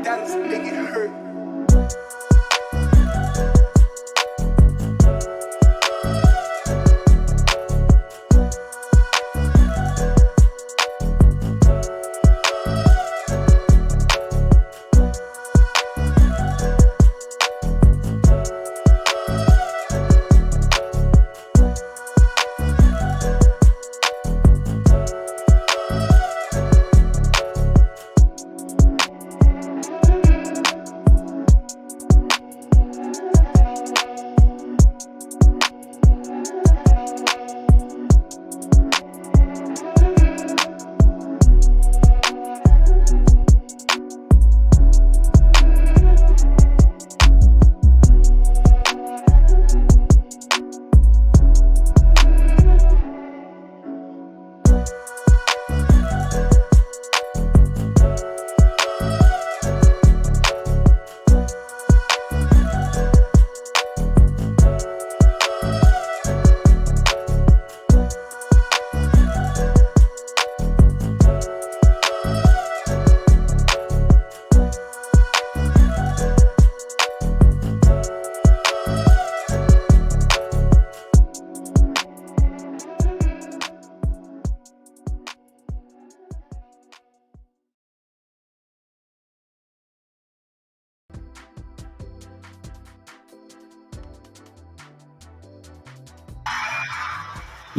daddy's make it hurt.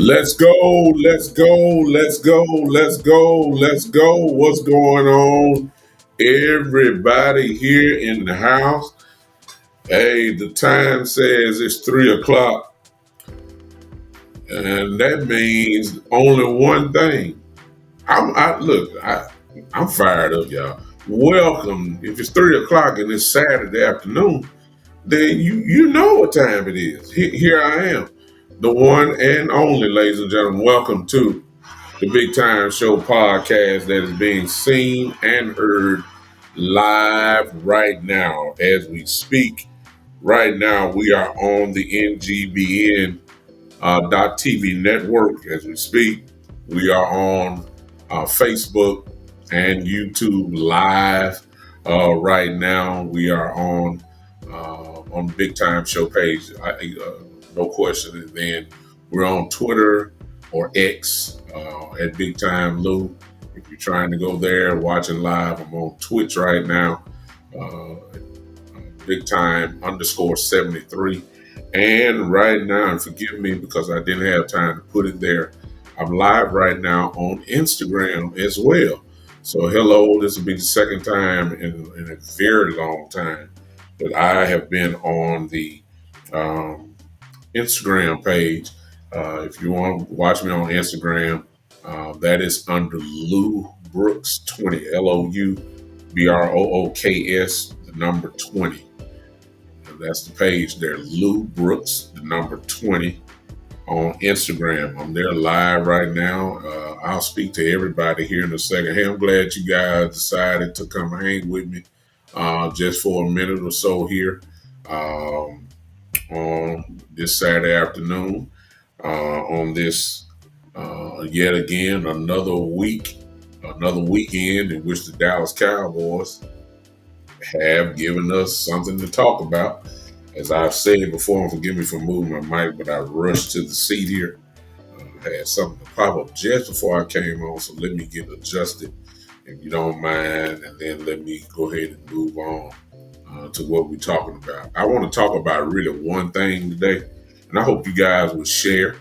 Let's go, let's go, let's go, let's go, let's go. What's going on? Everybody here in the house. Hey, the time says it's 3 o'clock, and that means only one thing. I'm fired up, y'all. Welcome. If it's 3 o'clock and it's Saturday afternoon, then you know what time it is. Here I am, the one and only, ladies and gentlemen. Welcome to the Big Time Show podcast that is being seen and heard live right now as we speak. Right now, we are on the NGBN .TV network as we speak. We are on Facebook and YouTube live right now. We are on the Big Time Show page, no question. And then we're on Twitter or X at Big Time Lou. If you're trying to go there watching live, I'm on Twitch right now, Big Time _73. And right now, and forgive me because I didn't have time to put it there, I'm live right now on Instagram as well. So hello, this will be the second time in a very long time that I have been on the Instagram page. If you want to watch me on Instagram, that is under Lou Brooks 20, LOUBROOKS, the number 20. And that's the page there, Lou Brooks, the number 20 on Instagram. I'm there live right now. I'll speak to everybody here in a second. Hey, I'm glad you guys decided to come hang with me just for a minute or so here on this Saturday afternoon, on this yet again another weekend in which the Dallas Cowboys have given us something to talk about. As I've said before, and forgive me for moving my mic, but I rushed to the seat here. I had something to pop up just before I came on, so let me get adjusted, if you don't mind, and then let me go ahead and move on to what we're talking about. I want to talk about really one thing today, and I hope you guys will share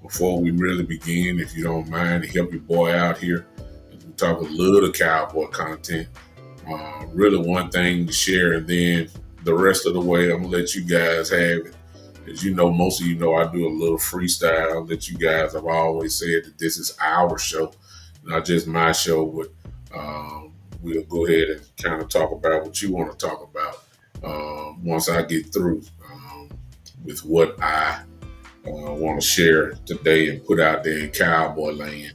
before we really begin, if you don't mind, to help your boy out here. As we talk a little Cowboy content. Really one thing to share, and then the rest of the way, I'm going to let you guys have it. As you know, most of you know I do a little freestyle that you guys have always said that this is our show, not just my show, but we'll go ahead and kind of talk about what you want to talk about once I get through with what I want to share today and put out there in Cowboy land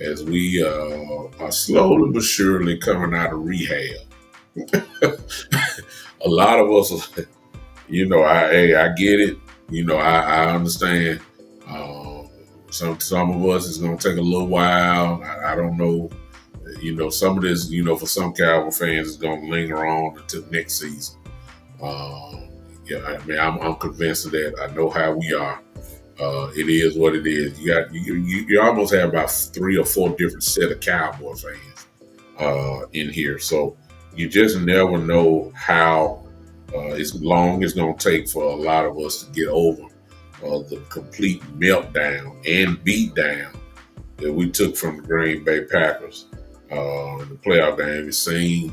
as we are slowly but surely coming out of rehab. A lot of us, you know, I get it. You know, I understand. Some of us it's gonna take a little while. I don't know. some of this, for some Cowboy fans, is going to linger on until next season. Um, yeah, I mean, I'm convinced of that. I know how we are. It is what it is. You almost have about 3 or 4 different set of Cowboy fans in here, so you just never know how it's long it's going to take for a lot of us to get over the complete meltdown and beatdown that we took from the Green Bay Packers in the playoff game. It seemed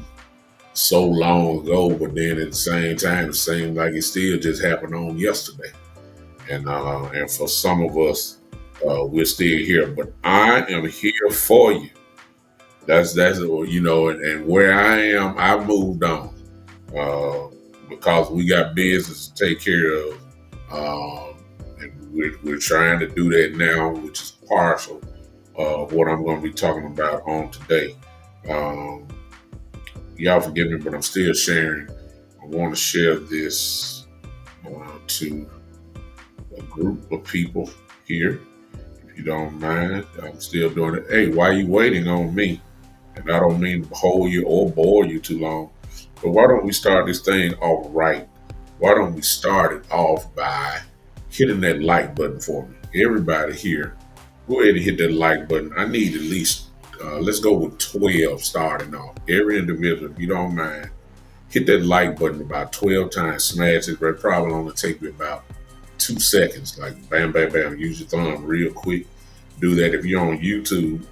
so long ago, but then at the same time, it seemed like it still just happened on yesterday. And for some of us, we're still here. But I am here for you. And where I am, I've moved on because we got business to take care of, and we're trying to do that now, which is partial of what I'm going to be talking about on today. Um, Y'all forgive me, but I'm still sharing. I want to share this to a group of people here. If you don't mind, I'm still doing it. Hey, why are you waiting on me? And I don't mean to hold you or bore you too long, but why don't we start this thing off right? Why don't we start it off by hitting that like button for me? Everybody here, go ahead and hit that like button. I need at least, let's go with 12 starting off. Every individual, if you don't mind, hit that like button about 12 times, smash it. It probably only take me about 2 seconds. Like bam, bam, bam. Use your thumb real quick. Do that. If you're on YouTube,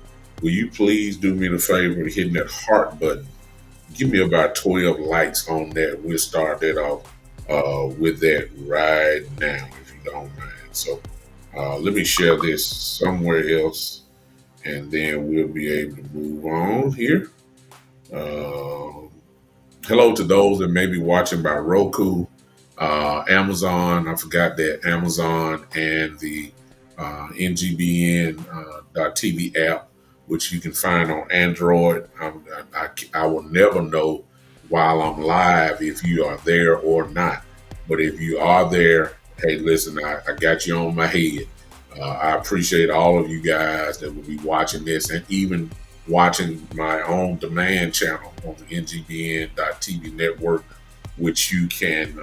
will you please do me the favor of hitting that heart button? Give me about 12 likes on that. We'll start that off with that right now, if you don't mind. So let me share this somewhere else, and then we'll be able to move on here. Uh, Hello to those that may be watching by Roku, Amazon. I forgot that Amazon and the NGBN .TV app, which you can find on Android. I will never know while I'm live if you are there or not. But if you are there, hey, listen, I got you on my head. I appreciate all of you guys that will be watching this and even watching my own demand channel on the NGBN.TV network, which you can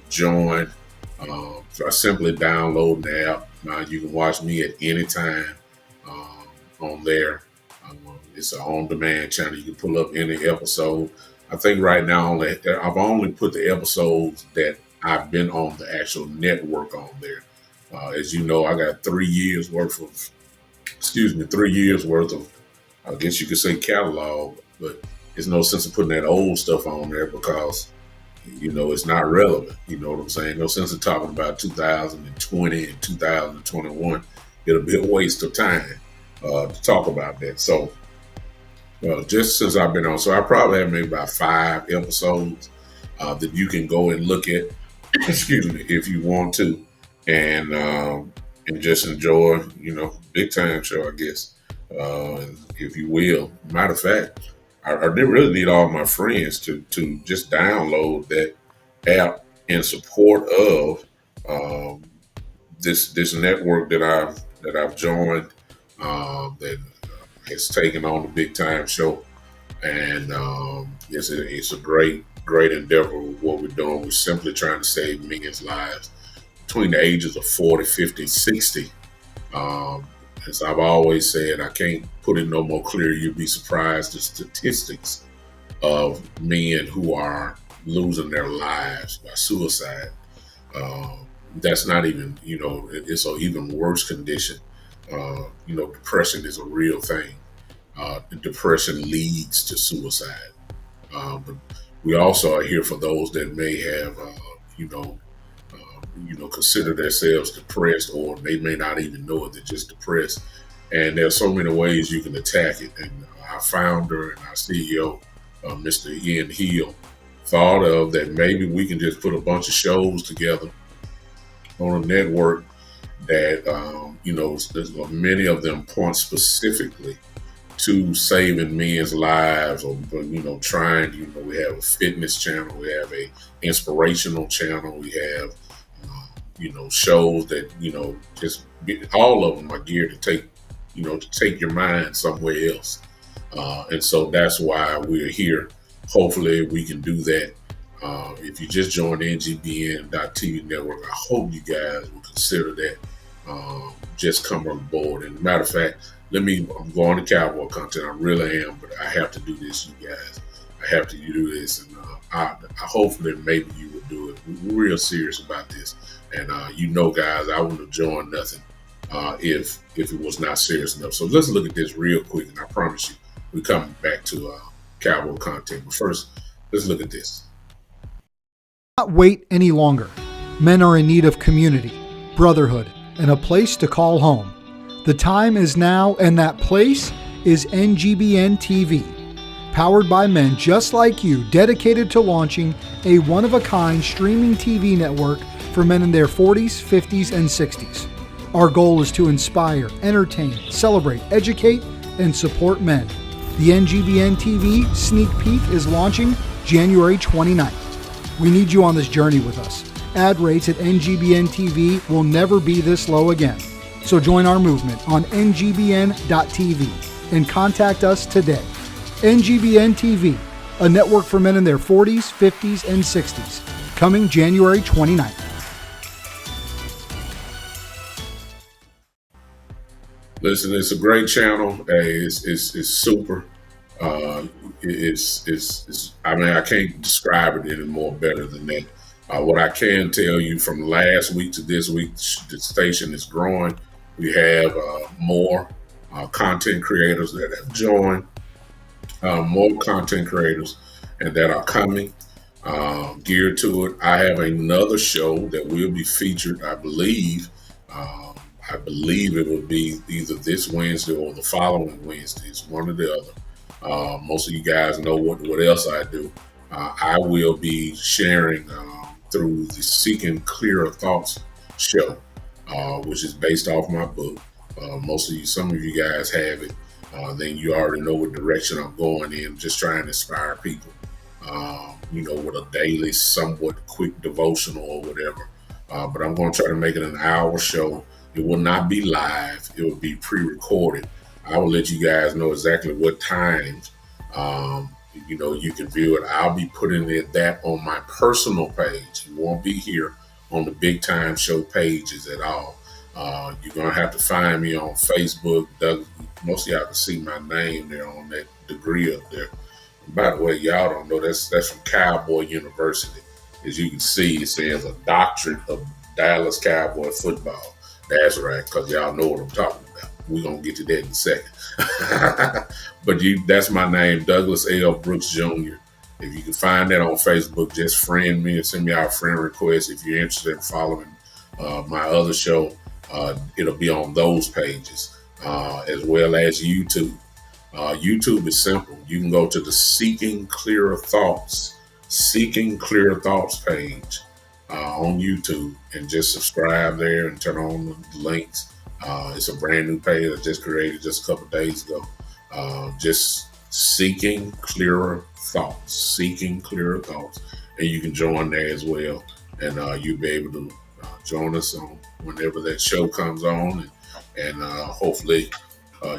join. So simply download the app. Now you can watch me at any time on there. It's an on-demand channel. You can pull up any episode. I think right now I've only put the episodes that I've been on the actual network on there. As you know, I got 3 years worth of, 3 years worth of, I guess you could say catalog, but there's no sense of putting that old stuff on there because, it's not relevant. You know what I'm saying? No sense of talking about 2020 and 2021. It'll be a waste of time to talk about that. So, just since I've been on, so I probably have maybe about 5 episodes that you can go and look at, excuse me, if you want to, and just enjoy, big time show, I guess, if you will. Matter of fact, I didn't really need all my friends to just download that app in support of this network that I've joined that has taken on the big time show, and it's a great endeavor. What we're doing, we're simply trying to save millions lives between the ages of 40, 50, 60. As I've always said, I can't put it no more clear. You'd be surprised the statistics of men who are losing their lives by suicide. That's not even, it's an even worse condition. Depression is a real thing. Depression leads to suicide. But we also are here for those that may have, consider themselves depressed, or they may not even know it. They're just depressed. And there's so many ways you can attack it. And our founder and our CEO, Mr. Ian Hill, thought of that maybe we can just put a bunch of shows together on a network that, many of them point specifically to saving men's lives, or trying. We have a fitness channel, we have a inspirational channel, we have shows that just all of them are geared to take your mind somewhere else. And so that's why we're here. Hopefully, we can do that. If you just joined the NGBN.TV network, I hope you guys will consider that. Just come on board. And matter of fact, I'm going to cowboy content. I really am, but I have to do this, you guys. I have to do this. And I hopefully maybe you will do it. We're real serious about this. And guys, I wouldn't have joined nothing if it was not serious enough. So let's look at this real quick, and I promise you, we're coming back to cowboy content. But first, let's look at this. Not wait any longer. Men are in need of community, brotherhood, and a place to call home. The time is now, and that place is NGBN TV, powered by men just like you, dedicated to launching a one-of-a-kind streaming TV network for men in their 40s, 50s, and 60s. Our goal is to inspire, entertain, celebrate, educate, and support men. The NGBN TV sneak peek is launching January 29th. We need you on this journey with us. Ad rates at NGBN TV will never be this low again. So join our movement on NGBN.TV and contact us today. NGBN TV, a network for men in their 40s, 50s, and 60s, coming January 29th. Listen, it's a great channel. Hey, it's super. I mean, I can't describe it any more better than that. What I can tell you from last week to this week, the station is growing. We have more content creators that have joined, more content creators, and that are coming geared to it. I have another show that will be featured, I believe. I believe it will be either this Wednesday or the following Wednesday. It's one or the other. Most of you guys know what else I do. I will be sharing through the Seeking Clearer Thoughts show, which is based off my book. Some of you guys have it. Then you already know what direction I'm going in. Just trying to inspire people, with a daily, somewhat quick devotional or whatever. But I'm going to try to make it an hour show. It will not be live. It will be pre-recorded. I will let you guys know exactly what times, you can view it. I'll be putting that on my personal page. It won't be here on the Big Time Show pages at all. You're going to have to find me on Facebook. Most of y'all can see my name there on that degree up there. By the way, y'all don't know, that's from Cowboy University. As you can see, it says a doctorate of Dallas Cowboy football. That's right, because y'all know what I'm talking about. We're going to get to that in a second. But that's my name, Douglas L. Brooks Jr. If you can find that on Facebook, just friend me and send me out a friend request. If you're interested in following my other show, it'll be on those pages, as well as YouTube. YouTube is simple. You can go to the Seeking Clearer Thoughts page on YouTube and just subscribe there and turn on the links. It's a brand new page I just created just a couple of days ago. Just Seeking Clearer Thoughts, and you can join there as well. And you'll be able to join us on whenever that show comes on, and hopefully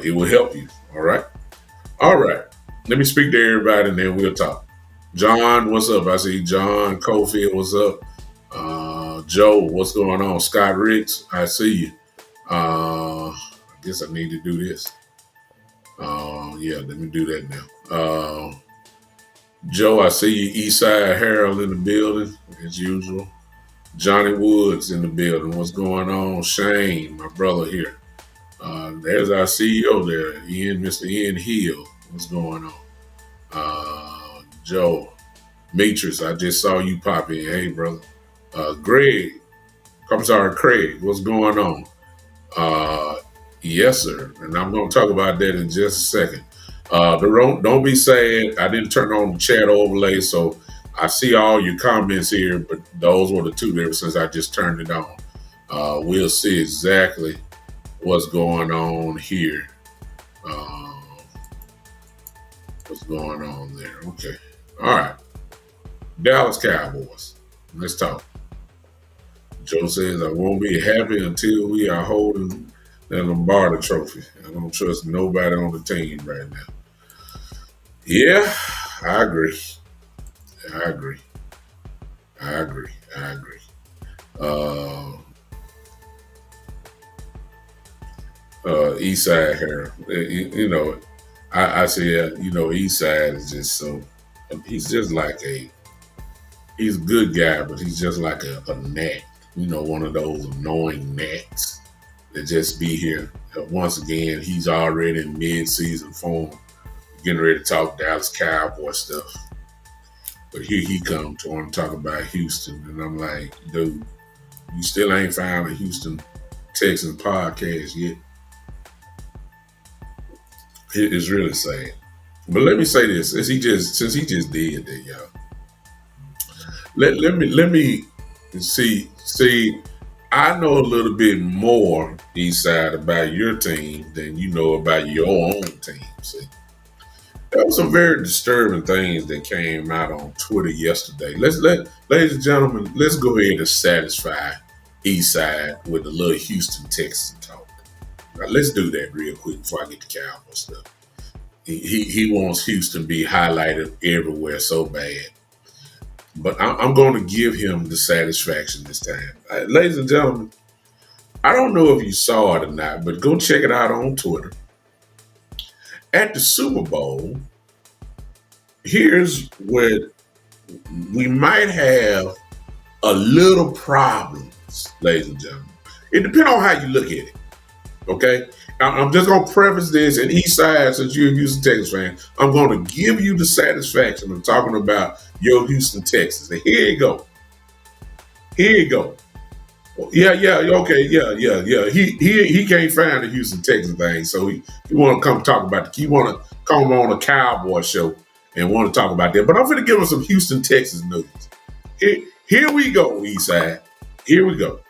it will help you. All right. Let me speak to everybody, and then we'll talk. John, what's up? I see John Cofield, what's up? Joe, what's going on? Scott Riggs, I see you. I guess I need to do this. Let me do that now. Joe, I see you. Eastside Harold in the building, as usual. Johnny Woods in the building. What's going on? Shane, my brother here. There's our CEO there, Mr. Ian Hill. What's going on? Joe, Matrix, I just saw you pop in. Hey, brother. Craig, what's going on? Yes, sir. And I'm going to talk about that in just a second. Don't be sad. I didn't turn on the chat overlay, so I see all your comments here, but those were the two there since I just turned it on. We'll see exactly what's going on here. What's going on there? Okay. All right. Dallas Cowboys. Let's talk. Joe says, I won't be happy until we are holding the Lombardi trophy. I don't trust nobody on the team right now. Yeah, I agree. I agree. I agree. I agree. Uh, East Side here, I say, East Side is just so. He's just like he's a good guy, but he's just like a gnat. One of those annoying gnats that just be here. Once again, he's already in mid-season form, getting ready to talk Dallas Cowboy stuff. But here he come to want to talk about Houston, and I'm like, dude, you still ain't found a Houston Texans podcast yet. It's really sad. But let me say this: since he just did that, y'all. Let me see. I know a little bit more, Eastside, about your team than you know about your own team. See, there was some very disturbing things that came out on Twitter yesterday. Ladies and gentlemen, let's go ahead and satisfy Eastside with a little Houston, Texas talk. Now, let's do that real quick before I get to Cowboy stuff. He wants Houston to be highlighted everywhere so bad. But I'm going to give him the satisfaction this time. Ladies and gentlemen, I don't know if you saw it or not, but go check it out on Twitter. At the Super Bowl, here's where we might have a little problems, ladies and gentlemen. It depends on how you look at it. Okay? I'm just going to preface this, and Eastside, since you're a Houston Texas fan, I'm going to give you the satisfaction of talking about your Houston Texans. And here you go. Here you go. Yeah, okay, yeah. He can't find the Houston Texans thing, so he want to come talk about he want to come on a Cowboy show and want to talk about that. But I'm going to give him some Houston Texas news. Here we go, Eastside. Here we go.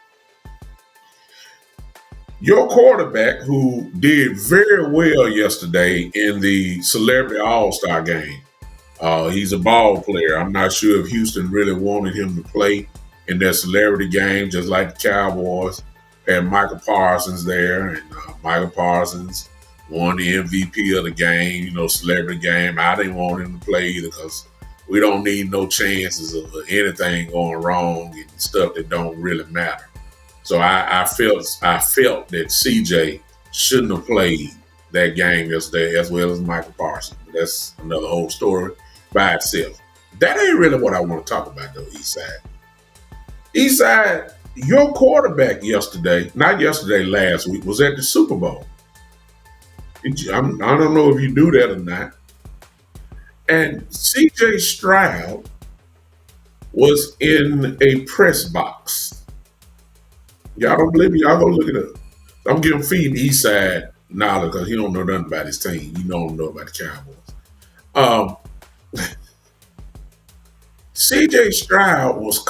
Your quarterback, who did very well yesterday in the Celebrity All-Star game, he's a ball player. I'm not sure if Houston really wanted him to play in their celebrity game, just like the Cowboys. Had Michael Parsons there, and Michael Parsons won the MVP of the game, celebrity game. I didn't want him to play either because we don't need no chances of anything going wrong and stuff that don't really matter. So I felt that CJ shouldn't have played that game yesterday as well as Michael Parsons. But that's another whole story by itself. That ain't really what I want to talk about though, Eastside. Eastside, your quarterback yesterday, not yesterday, last week, was at the Super Bowl. I don't know if you knew that or not. And CJ Stroud was in a press box. Y'all don't believe me? Y'all go look it up. I'm giving feeding Eastside knowledge because he don't know nothing about his team. You don't know about the Cowboys. CJ Stroud was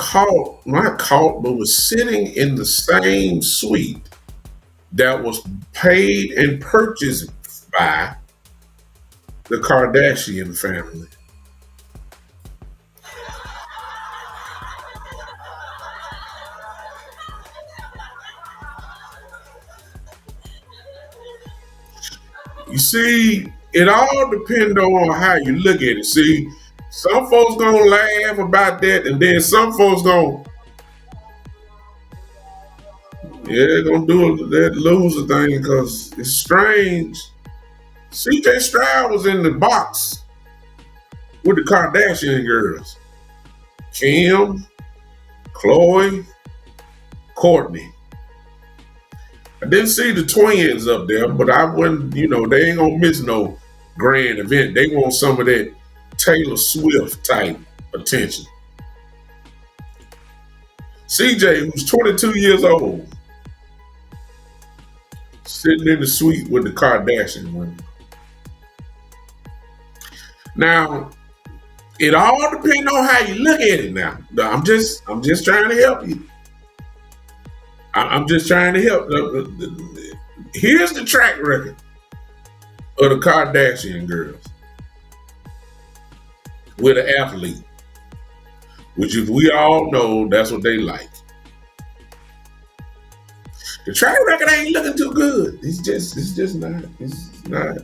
not caught, but was sitting in the same suite that was paid and purchased by the Kardashian family. You see, it all depends on how you look at it. See, some folks gonna laugh about that, and then some folks gonna do that loser thing because it's strange. CJ Stroud was in the box with the Kardashian girls, Kim, Chloe, Courtney. I didn't see the twins up there, but I wouldn't, they ain't gonna miss no grand event. They want some of that Taylor Swift type attention. CJ, who's 22 years old, sitting in the suite with the Kardashian women. Now, it all depends on how you look at it now. I'm just trying to help you. I'm just trying to help. Here's the track record of the Kardashian girls with an athlete, which if we all know, that's what they like. The track record ain't looking too good. It's just not. It's not.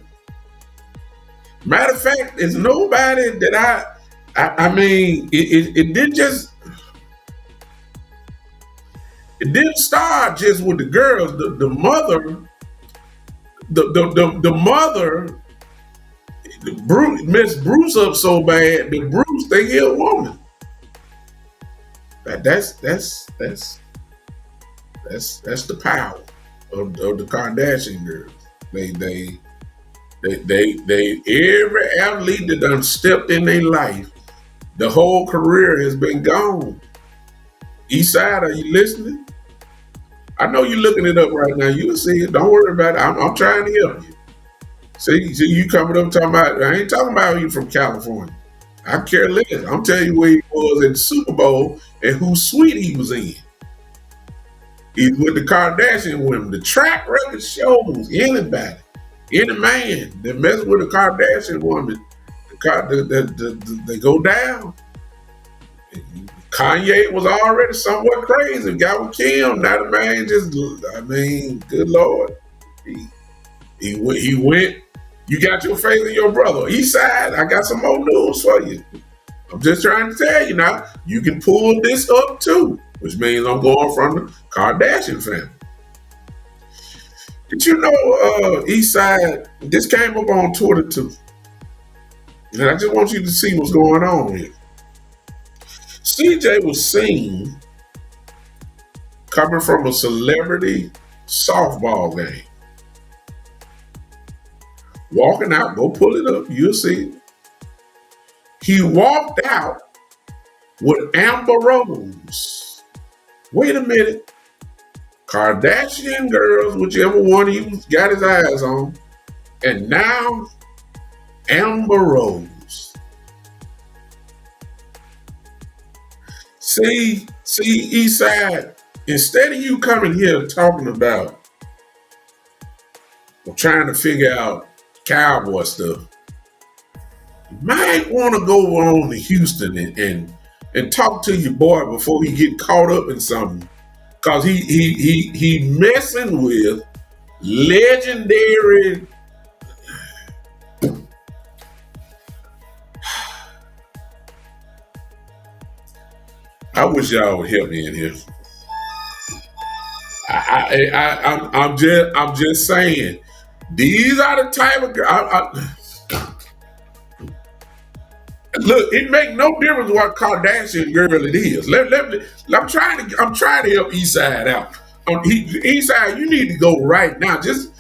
Matter of fact, there's nobody that I mean, it didn't just, it didn't start just with the girls. The mother, the mother, Bruce, messed Bruce up so bad that Bruce think he a woman. That's the power of the Kardashian girls. They they they every athlete that done stepped in their life, the whole career has been gone. Eastside, are you listening? I know you're looking it up right now. You'll see it. Don't worry about it. I'm trying to help you. See, you coming up talking about, I ain't talking about you from California. I care less. I'm telling you where he was in the Super Bowl and whose suite he was in. He's with the Kardashian women. The track record shows anybody, any man that messes with a Kardashian woman, they go down. Kanye was already somewhat crazy. Got with Kim. Now the man just, I mean, good Lord. He went. You got your faith in your brother. East side, I got some more news for you. I'm just trying to tell you now, you can pull this up too, which means I'm going from the Kardashian family. Did you know, East side, this came up on Twitter too. And I just want you to see what's going on here. CJ was seen coming from a celebrity softball game. Walking out, go pull it up, you'll see. He walked out with Amber Rose. Wait a minute. Kardashian girls, whichever one he got his eyes on. And now, Amber Rose. See, Eastside, instead of you coming here talking about or trying to figure out cowboy stuff, you might want to go on to Houston and talk to your boy before he get caught up in something. Cause he messing with legendary. I wish y'all would help me in here. I'm just saying, these are the type of look. It make no difference what Kardashian girl it is. I'm trying to help Eastside out. Eastside, you need to go right now. Just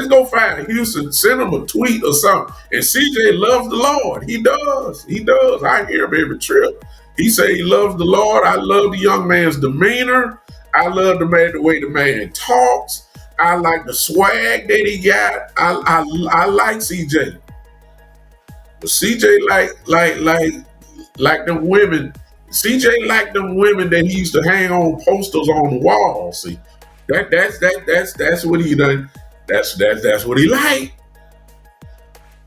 go find Houston, send him a tweet or something. And CJ loves the Lord. He does. He does. I hear him every trip. He say he loves the Lord. I love the young man's demeanor. I love the way the man talks. I like the swag that he got. I like CJ. But CJ like them women. CJ like them women that he used to hang on posters on the wall. See, that's what he done. That's what he like.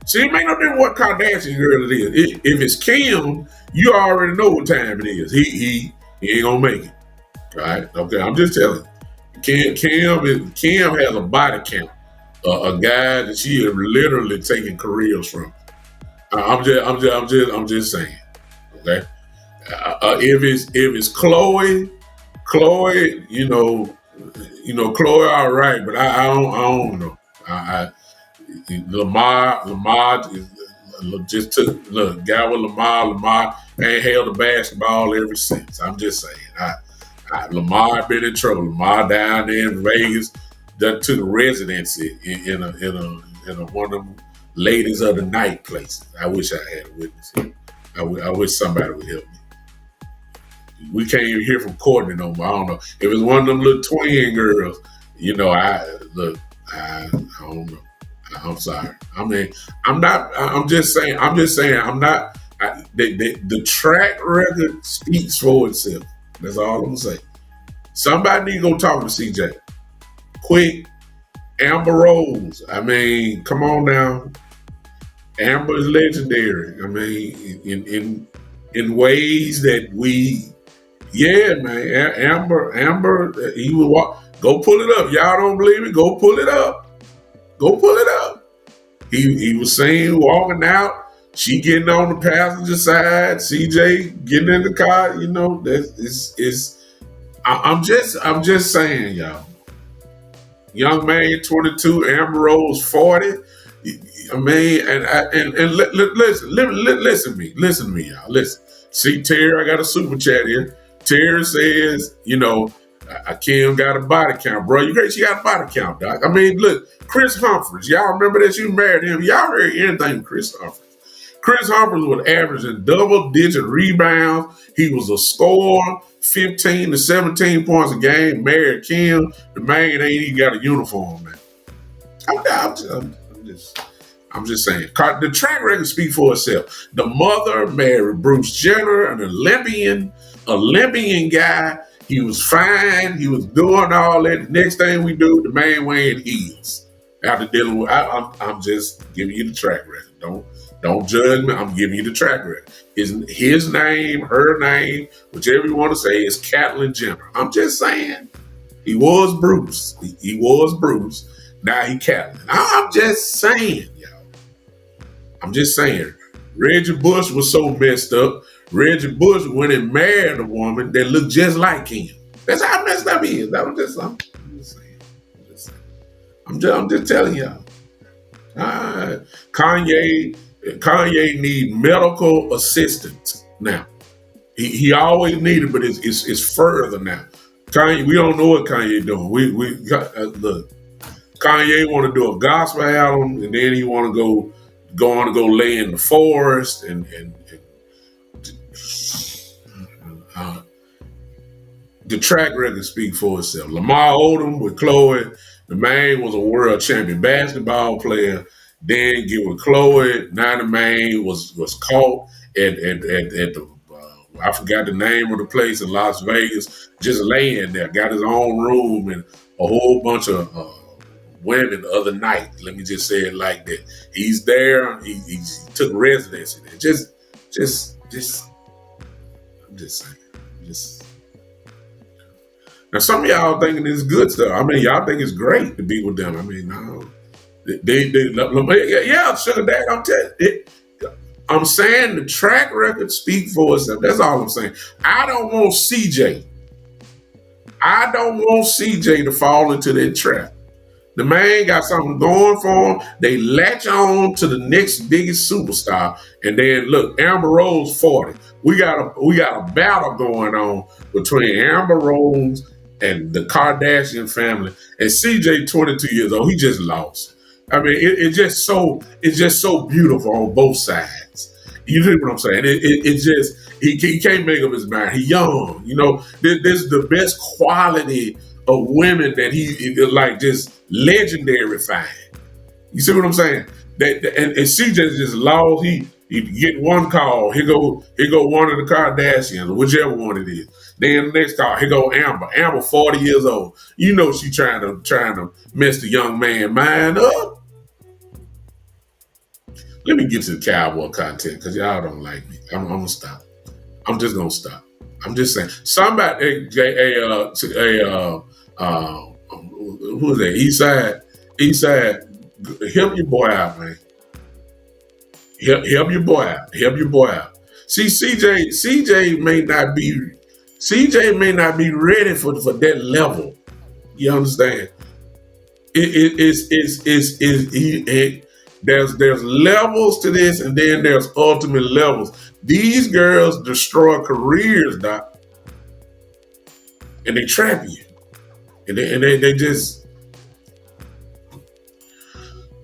See, it may not be what Kardashian girl it is. If it's Kim, you already know what time it is. He ain't gonna make it. Right? Okay, I'm just telling you. Kim has a body count. A guy that she is literally taking careers from. I'm just saying. Okay. If it's Chloe, Chloe, all right, but I don't know. Lamar just took look. Guy with Lamar ain't held a basketball ever since. I'm just saying. Lamar been in trouble. Lamar down there in Vegas done took residency in a one of them ladies of the night places. I wish I had a witness here. I wish somebody would help me. We can't even hear from Courtney no more. I don't know if it's one of them little twin girls. I don't know. I'm sorry. I mean, I'm not. I'm just saying. I'm not. The track record speaks for itself. That's all I'm gonna say. Somebody need to go talk to CJ. Quick. Amber Rose. I mean, come on now. Amber is legendary. I mean, in ways that yeah, man. Amber. He would walk. Go pull it up. Y'all don't believe me? Go pull it up. Go pull it up. He was seen walking out. She getting on the passenger side. CJ getting in the car. You know that is. I'm just saying, y'all. Young man, 22, Amber Rose, 40. I mean, listen to me, y'all. Listen. See, Terry, I got a super chat here. Terry says, Kim got a body count, bro. You great? She got a body count, doc. I mean, look, Chris Humphries. Y'all remember that you married him? Y'all heard anything from Chris Humphries? Chris Humphries was averaging double-digit rebounds. He was a scorer, 15 to 17 points a game. Married Kim. The man ain't even got a uniform, man. I'm just saying. The track record speaks for itself. The mother married Bruce Jenner, an Olympian guy. He was fine. He was doing all that. The next thing we do, the man wearing heels. After dealing with, I'm just giving you the track record. Don't judge me. I'm giving you the track record. His name, her name, whichever you want to say, is Catelyn Jenner. I'm just saying. He was Bruce. He was Bruce. Now he Catelyn. I'm just saying, y'all. I'm just saying. Reggie Bush was so messed up. Reggie Bush went and married a woman that looked just like him. That's how messed up he is. I'm just saying. I'm just telling y'all. Kanye need medical assistance now. He always needed, but it's further now. Kanye, we don't know what Kanye doing. Look. Kanye want to do a gospel album, and then he want to go lay in the forest and the track record speak for itself. Lamar Odom with Chloe, the man was a world champion basketball player. Then get with Chloe. Now the man was caught at the I forgot the name of the place in Las Vegas, just laying there, got his own room and a whole bunch of women the other night. Let me just say it like that. He's there. He took residency there. Just I'm just saying. Now some of y'all thinking it's good stuff. I mean, y'all think it's great to be with them. I mean, no. Yeah, Sugar Dad, I'm telling you. I'm saying the track record speak for itself. That's all I'm saying. I don't want CJ to fall into that trap. The man got something going for him. They latch on to the next biggest superstar. And then look, Amber Rose 40. We got a battle going on between Amber Rose and the Kardashian family. And CJ 22 years old. He just lost. I mean, it's just so beautiful on both sides. You know what I'm saying? It just he can't make up his mind. He young, This is the best quality of women that he like, just legendary fine. You see what I'm saying? And CJ just lost. He get one call. Here go one of the Kardashians, whichever one it is. Then the next call, here go Amber. Amber 40 years old. You know she trying to mess the young man mind up. Let me get to the cowboy content because y'all don't like me. I'm gonna stop. I'm just gonna stop. I'm just saying. Somebody, who is that? Eastside, help your boy out, man. Help your boy out. See, CJ may not be ready for that level. You understand? There's levels to this, and then there's ultimate levels. These girls destroy careers, Doc, and they trap you, and they just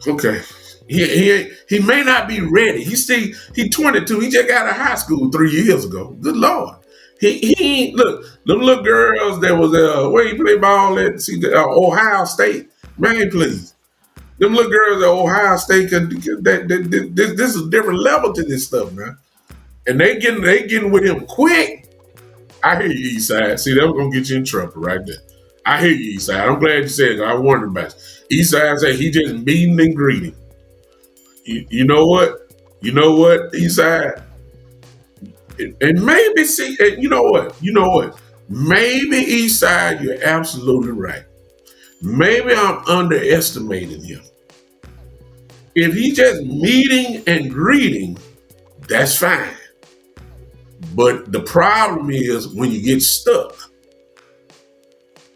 okay. He may not be ready. He's 22. He just got out of high school 3 years ago. Good Lord. He ain't look. Them little girls that was where he play ball at Ohio State. Man, please. Them little girls at Ohio State, this is a different level to this stuff, man. And they getting with him quick. I hear you, Eastside. See, that was gonna get you in trouble right there. I hear you, Eastside. I'm glad you said that. I wondered about it. Eastside said he just meeting and greeting. You know what? Eastside. And maybe see, and you know what? Maybe Eastside, you're absolutely right. Maybe I'm underestimating him. If he just meeting and greeting, that's fine. But the problem is when you get stuck.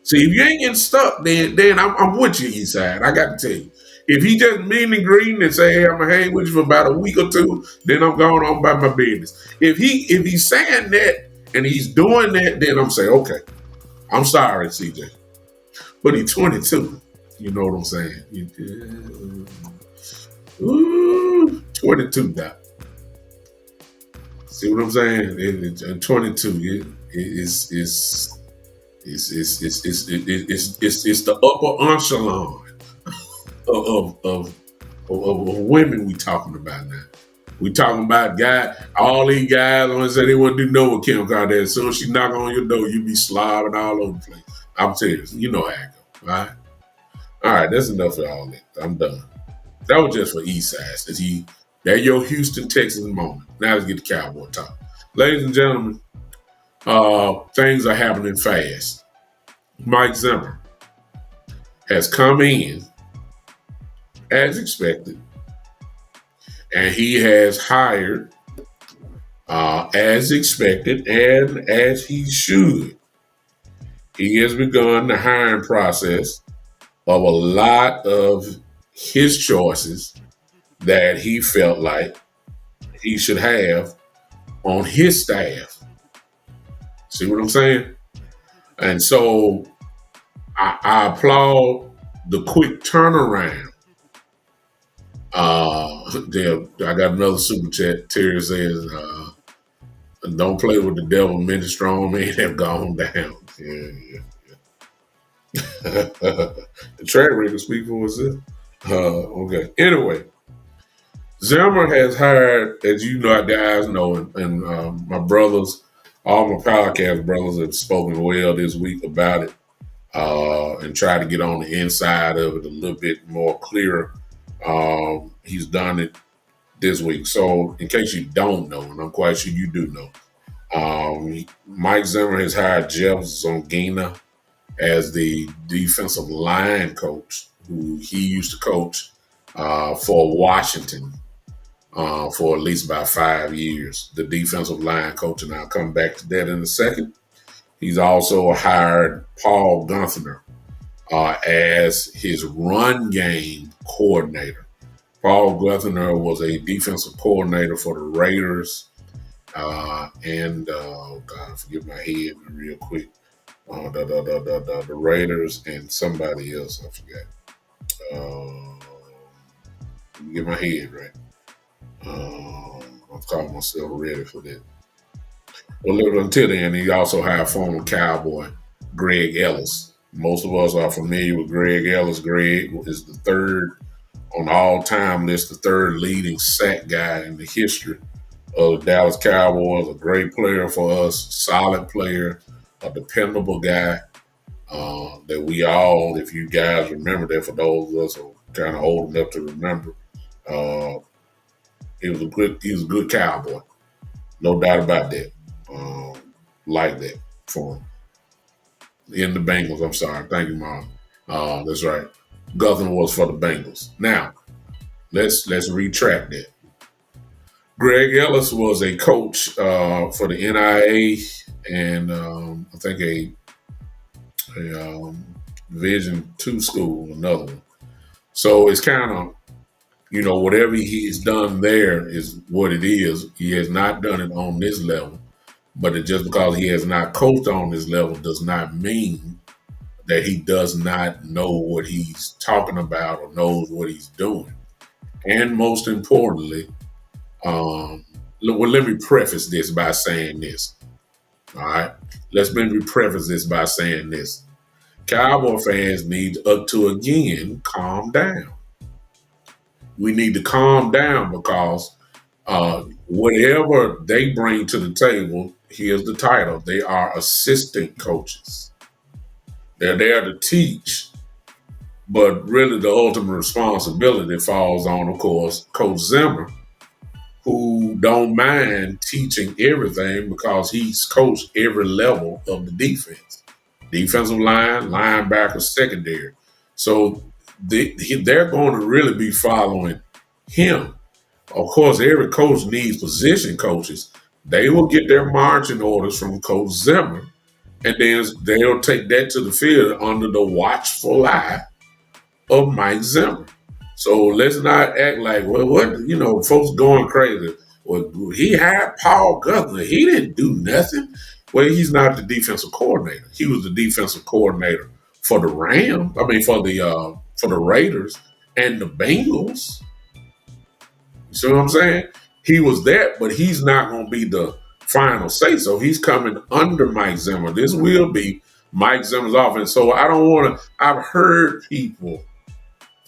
See, if you ain't getting stuck, then I'm with you, Eastside. I got to tell you. If he just meeting and greeting and say, hey, I'm gonna hang with you for about a week or two, then I'm going on about my business. If he's saying that and he's doing that, then I'm saying, okay, I'm sorry, CJ. But he's 22. You know what I'm saying? Ooh, 22 now. See what I'm saying? 22. It's the upper echelon of, of, of women we talking about now. We talking about all these guys want to say they want to do know with Kim Kardashian. As soon as she knock on your door, you be slobbing all over the place. I'm telling you know how it go. All right? All right, that's enough of all that. I'm done. That was just for East Side. That your Houston, Texas moment. Now let's get the Cowboy talk. Ladies and gentlemen, things are happening fast. Mike Zimmer has come in as expected, and he has hired as expected and as he should. He has begun the hiring process of a lot of his choices that he felt like he should have on his staff. See what I'm saying? And so I applaud the quick turnaround. I got another super chat. Terry says, don't play with the devil. Many strong men have gone down. Yeah. The track record speak for itself. Okay. Anyway, Zimmer has hired, as you know, guys know, and my brothers, all my podcast brothers have spoken well this week about it and try to get on the inside of it a little bit more clearer. He's done it this week. So, in case you don't know, and I'm quite sure you do know, Mike Zimmer has hired Jeff Zongina as the defensive line coach, who he used to coach for Washington for at least about 5 years, the defensive line coach, and I'll come back to that in a second. He's also hired Paul Gunther as his run game coordinator. Paul Gunther was a defensive coordinator for the Raiders God, forget my head real quick. The Raiders and somebody else, I forgot. Get my head right. I'm calling myself ready for that. Well, until then, he also hired former Cowboy Greg Ellis. Most of us are familiar with Greg Ellis. Greg is the third on the all-time list, the third leading sack guy in the history of the Dallas Cowboys. A great player for us, solid player, a dependable guy that we all, if you guys remember that, for those of us who are kind of old enough to remember, he was a good Cowboy, no doubt about that. Like that for him. In the Bengals, I'm sorry. Thank you, Mom. That's right. Guthrie was for the Bengals. Now, let's retract that. Greg Ellis was a coach for the NIA and I think a Division II school, another one. So it's kind of, whatever he's done there is what it is. He has not done it on this level. But just because he has not coached on this level does not mean that he does not know what he's talking about or knows what he's doing. And most importantly, let me preface this by saying this. All right? Let me preface this by saying this. Cowboy fans need to, again, calm down. We need to calm down because whatever they bring to the table, here's the title. They are assistant coaches. They're there to teach, but really the ultimate responsibility falls on, of course, Coach Zimmer, who don't mind teaching everything because he's coached every level of the defense. Defensive line, linebacker, secondary. So they're going to really be following him. Of course, every coach needs position coaches. They will get their marching orders from Coach Zimmer, and then they'll take that to the field under the watchful eye of Mike Zimmer. So let's not act like, well, what, folks going crazy. Well, he hired Paul Guthner. He didn't do nothing. Well, he's not the defensive coordinator. He was the defensive coordinator for the Rams. I mean, for the Raiders and the Bengals. You see what I'm saying? He was that, but he's not going to be the final say. So he's coming under Mike Zimmer. This will be Mike Zimmer's offense. So I don't want to. I've heard people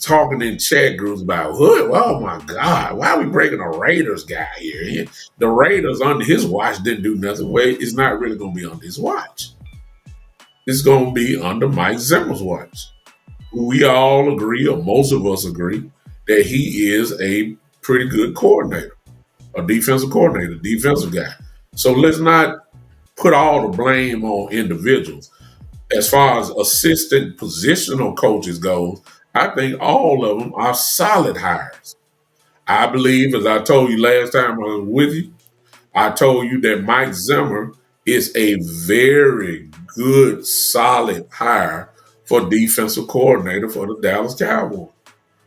talking in chat groups about, oh my God, why are we breaking a Raiders guy here? The Raiders under his watch didn't do nothing. Well, it's not really going to be under his watch. It's going to be under Mike Zimmer's watch. We all agree, or most of us agree, that he is a pretty good coordinator, a defensive coordinator, defensive guy. So let's not put all the blame on individuals. As far as assistant positional coaches goes, I think all of them are solid hires. I believe, as I told you last time I was with you, I told you that Mike Zimmer is a very good, solid hire for defensive coordinator for the Dallas Cowboys.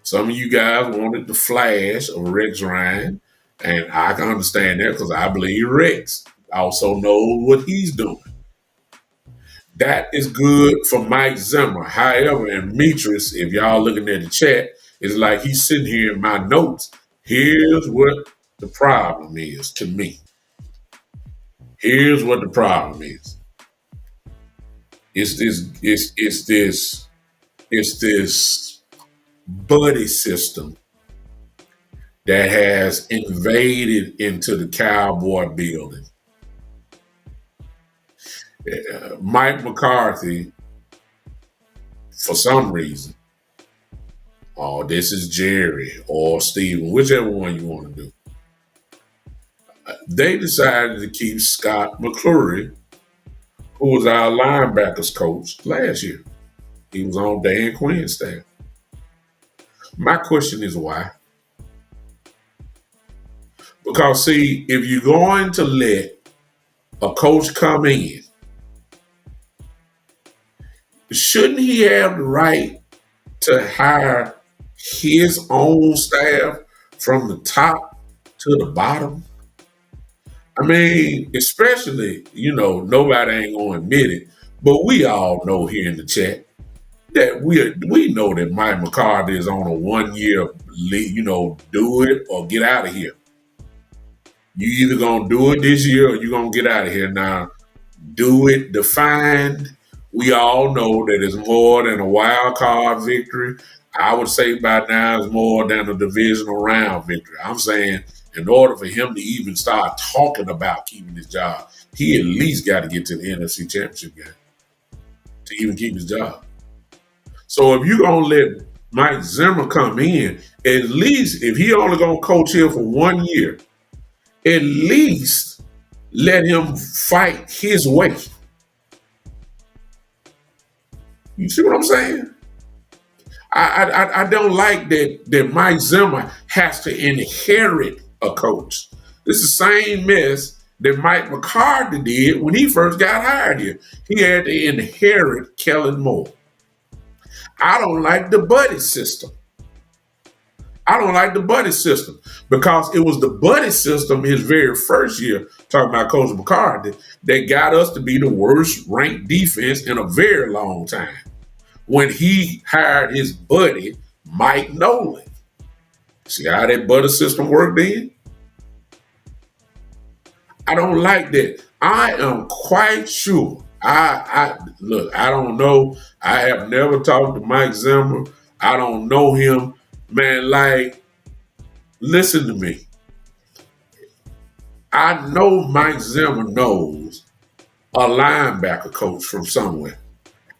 Some of you guys wanted the flash of Rex Ryan, and I can understand that because I believe Rex also knows what he's doing. That is good for Mike Zimmer. However, and Demetrius, if y'all looking at the chat, it's like he's sitting here in my notes. Here's what the problem is to me. Here's what the problem is. It's this buddy system that has invaded into the Cowboy building. Mike McCarthy, for some reason, this is Jerry or Steven, whichever one you want to do. They decided to keep Scott McClurry, who was our linebackers coach last year. He was on Dan Quinn's staff. My question is why? Because, see, if you're going to let a coach come in, shouldn't he have the right to hire his own staff from the top to the bottom? I mean, especially, nobody ain't going to admit it, but we all know here in the chat that we know that Mike McCarthy is on a 1 year, do it or get out of here. You either going to do it this year or you're going to get out of here. Now, do it defined. We all know that it's more than a wild card victory. I would say by now it's more than a divisional round victory. I'm saying in order for him to even start talking about keeping his job, he at least got to get to the NFC Championship game to even keep his job. So if you're going to let Mike Zimmer come in, at least if he only going to coach here for 1 year, at least let him fight his way. You see what I'm saying? I don't like that Mike Zimmer has to inherit a coach. This is the same mess that Mike McCarthy did when he first got hired here. He had to inherit Kellen Moore. I don't like the buddy system. Because it was the buddy system his very first year, talking about Coach McCarthy, that got us to be the worst ranked defense in a very long time. When he hired his buddy, Mike Nolan. See how that buddy system worked then? I don't like that. I am quite sure. I don't know. I have never talked to Mike Zimmer. I don't know him. Man, listen to me. I know Mike Zimmer knows a linebacker coach from somewhere.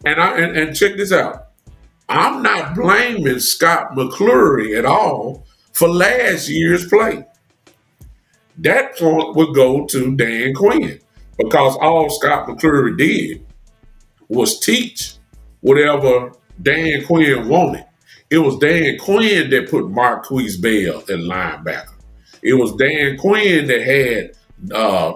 And check this out. I'm not blaming Scott McClurry at all for last year's play. That point would go to Dan Quinn because all Scott McClurry did was teach whatever Dan Quinn wanted. It was Dan Quinn that put Marquise Bell at linebacker. It was Dan Quinn that had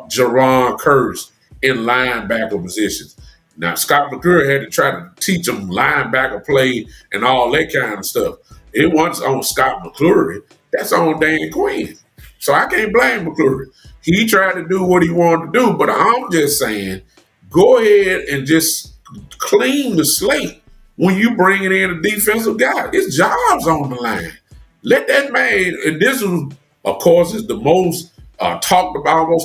Jerron Curse in linebacker positions. Now Scott McCurry had to try to teach him linebacker play and all that kind of stuff. It wasn't on Scott McCurry. That's on Dan Quinn. So I can't blame McCurry. He tried to do what he wanted to do, but I'm just saying, go ahead and just clean the slate when you bringing in a defensive guy. His job's on the line. Let that man, and this is, of course, is the most most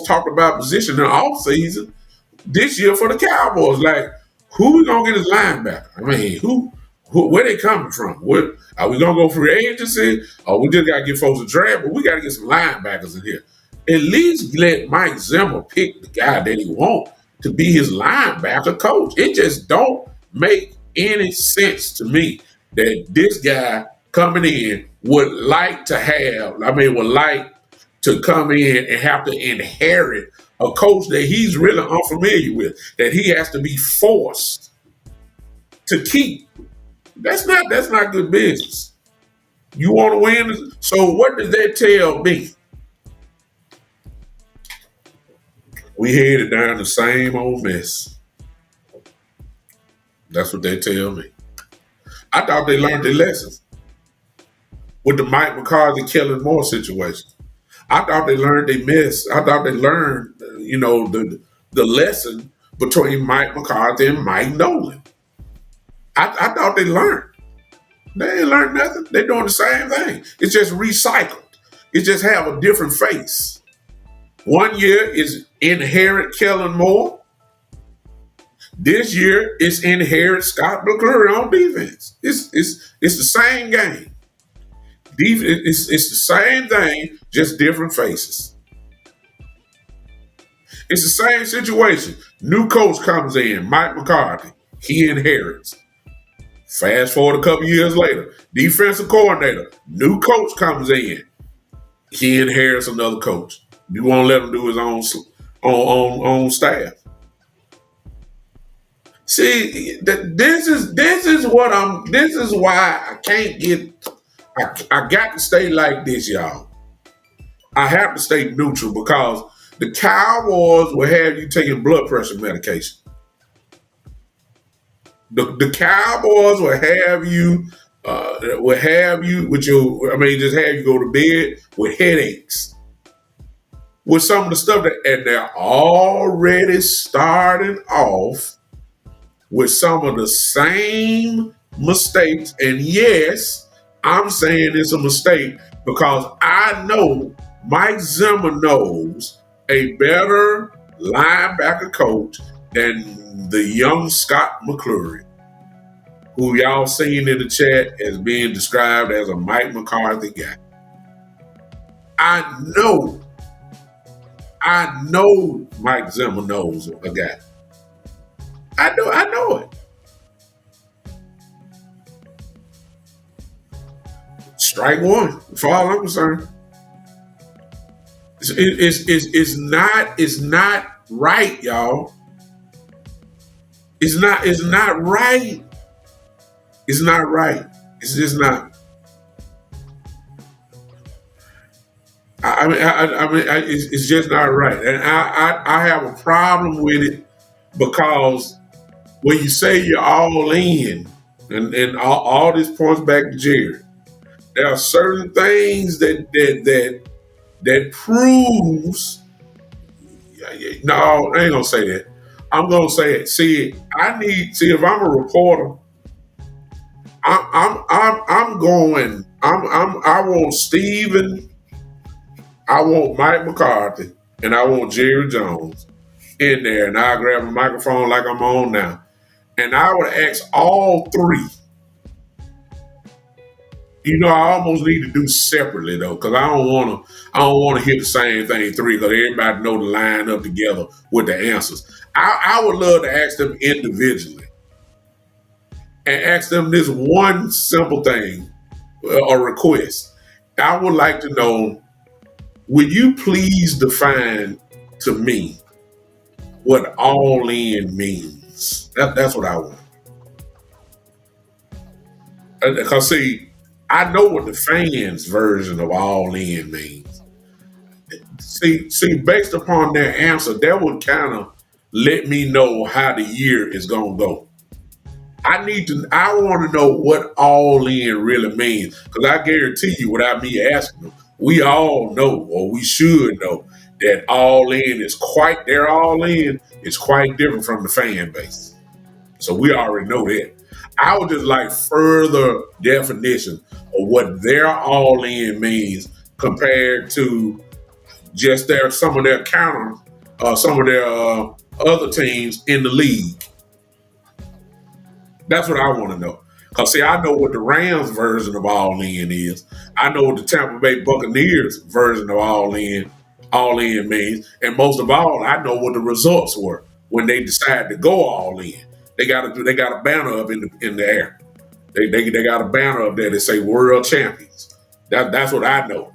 talked about position in the offseason this year for the Cowboys. Like, who we gonna get as linebacker? I mean, where they coming from? What are we gonna go free agency? Or we just gotta get folks a draft, but we gotta get some linebackers in here. At least let Mike Zimmer pick the guy that he want to be his linebacker coach. It just don't make any sense to me that this guy coming in would like to come in and have to inherit a coach that he's really unfamiliar with, that he has to be forced to keep. That's not good business. You want to win, so what does that tell me? We headed down the same old mess. That's what they tell me. I thought they learned their lessons with the Mike McCarthy, Kellen Moore situation. I thought they learned their mess. I thought they learned, the lesson between Mike McCarthy and Mike Nolan. I thought they learned. They ain't learned nothing. They're doing the same thing. It's just recycled. It just have a different face. One year is inherit Kellen Moore. This year is inherit Scott McCurry on defense. It's the same game. It's the same thing, just different faces. It's the same situation. New coach comes in, Mike McCarthy. He inherits. Fast forward a couple years later, defensive coordinator, new coach comes in. He inherits another coach. You won't let him do his own staff. See, this is why I can't get. I got to stay like this, y'all. I have to stay neutral because the Cowboys will have you taking blood pressure medication. The Cowboys will have you just have you go to bed with headaches. With some of the stuff and they're already starting off with some of the same mistakes. And yes, I'm saying it's a mistake because I know Mike Zimmer knows a better linebacker coach than the young Scott McCurry, who y'all seen in the chat as being described as a Mike McCarthy guy. I know Mike Zimmer knows a guy. I know it. Strike one, as far as I'm concerned. It's not right, y'all. It's not right. It's not right. It's just not. It's just not right, and I have a problem with it because when you say you're all in, and all this points back to Jerry, there are certain things that proves. No, I ain't gonna say that. I'm gonna say it. See, if I'm a reporter, I want Steven, I want Mike McCarthy, and I want Jerry Jones in there, and I grab a microphone like I'm on now, and I would ask all three. I almost need to do separately though, because I don't want to hear the same thing three, because everybody know to line up together with the answers. I would love to ask them individually and ask them this one simple thing, a request. I would like to know, would you please define to me what all in means? That's what I want. Because see, I know what the fans' version of all in means. See, based upon their answer, that would kind of let me know how the year is gonna go. I want to know what all in really means. Because I guarantee you, without me asking them, we all know, or we should know, that all in is quite, they're all in is quite different from the fan base. So we already know that. I would just like further definition of what their all in means compared to just some of their counters, some of their other teams in the league. That's what I want to know. Cause see, I know what the Rams version of all in is. I know what the Tampa Bay Buccaneers version of all in means. And most of all, I know what the results were when they decided to go all in. They got a banner up in the air. They got a banner up there that say World Champions. That's what I know.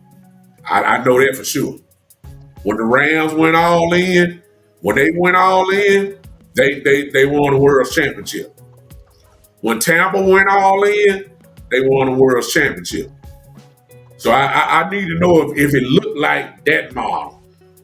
I know that for sure. When the Rams went all in, when they went all in, they won the World Championship. When Tampa went all in, they won the World Championship. So I need to know if it looked like that model.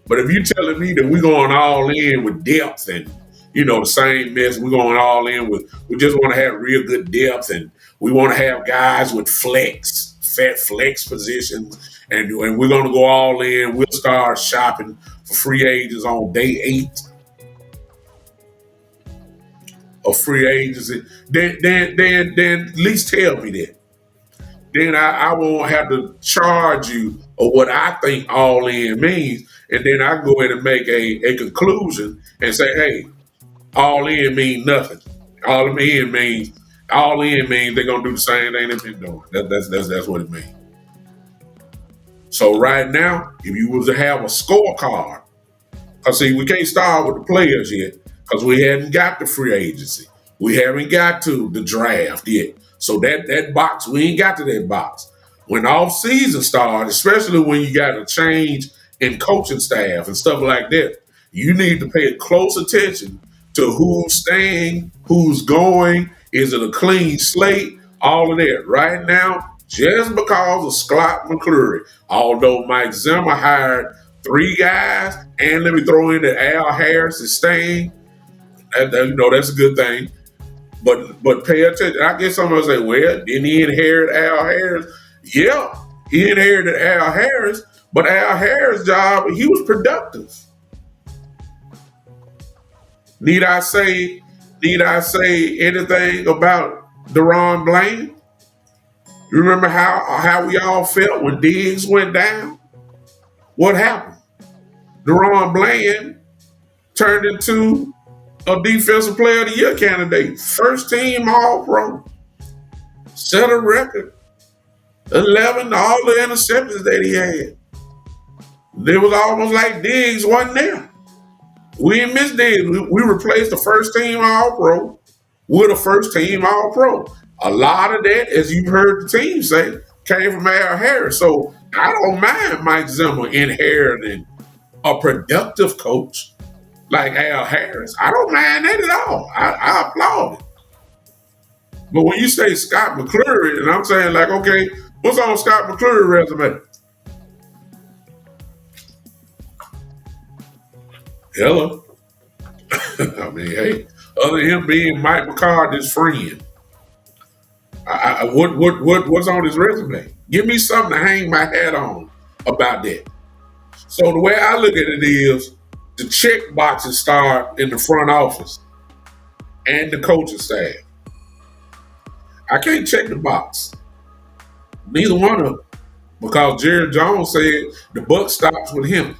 But if you're telling me that we're going all in with depth and the same mess, we're going all in with, we just want to have real good depth and we want to have guys with fat flex positions, and we're going to go all in. We'll start shopping for free agents on day 8 of free agency. Then at least tell me that. Then I won't have to charge you of what I think all in means. And then I can go ahead and make a conclusion and say, hey, all in means nothing. All in means they're gonna do the same thing they've been doing. That's what it means. So right now, if you was to have a scorecard, cause see, we can't start with the players yet, because we haven't got the free agency. We haven't got to the draft yet. So that box, we ain't got to that box. When off season starts, especially when you got a change in coaching staff and stuff like that, you need to pay close attention to who's staying, who's going, is it a clean slate, all of that. Right now, just because of Scott McClure, although Mike Zimmer hired 3 guys, and let me throw in that Al Harris is staying, that's a good thing. But pay attention. I guess somebody say, well, didn't he inherit Al Harris? Yeah, he inherited Al Harris, but Al Harris' job, he was productive. Need I say anything about Deron Bland? You remember how we all felt when Diggs went down? What happened? Deron Bland turned into a defensive player of the year candidate. First team all pro. Set a record. 11, all the interceptions that he had. It was almost like Diggs wasn't there. We didn't miss Diggs. We replaced the first team all pro with a first team all pro. A lot of that, as you've heard the team say, came from Al Harris. So I don't mind Mike Zimmer inheriting a productive coach like Al Harris. I don't mind that at all. I applaud it. But when you say Scott McClure, and I'm saying like, okay, what's on Scott McClure's resume? Hello. I mean, hey, other than him being Mike McCarthy's friend, what's on his resume? Give me something to hang my hat on about that. So the way I look at it is, the check boxes start in the front office and the coaching staff. I can't check the box. Neither one of them. Because Jerry Jones said the buck stops with him.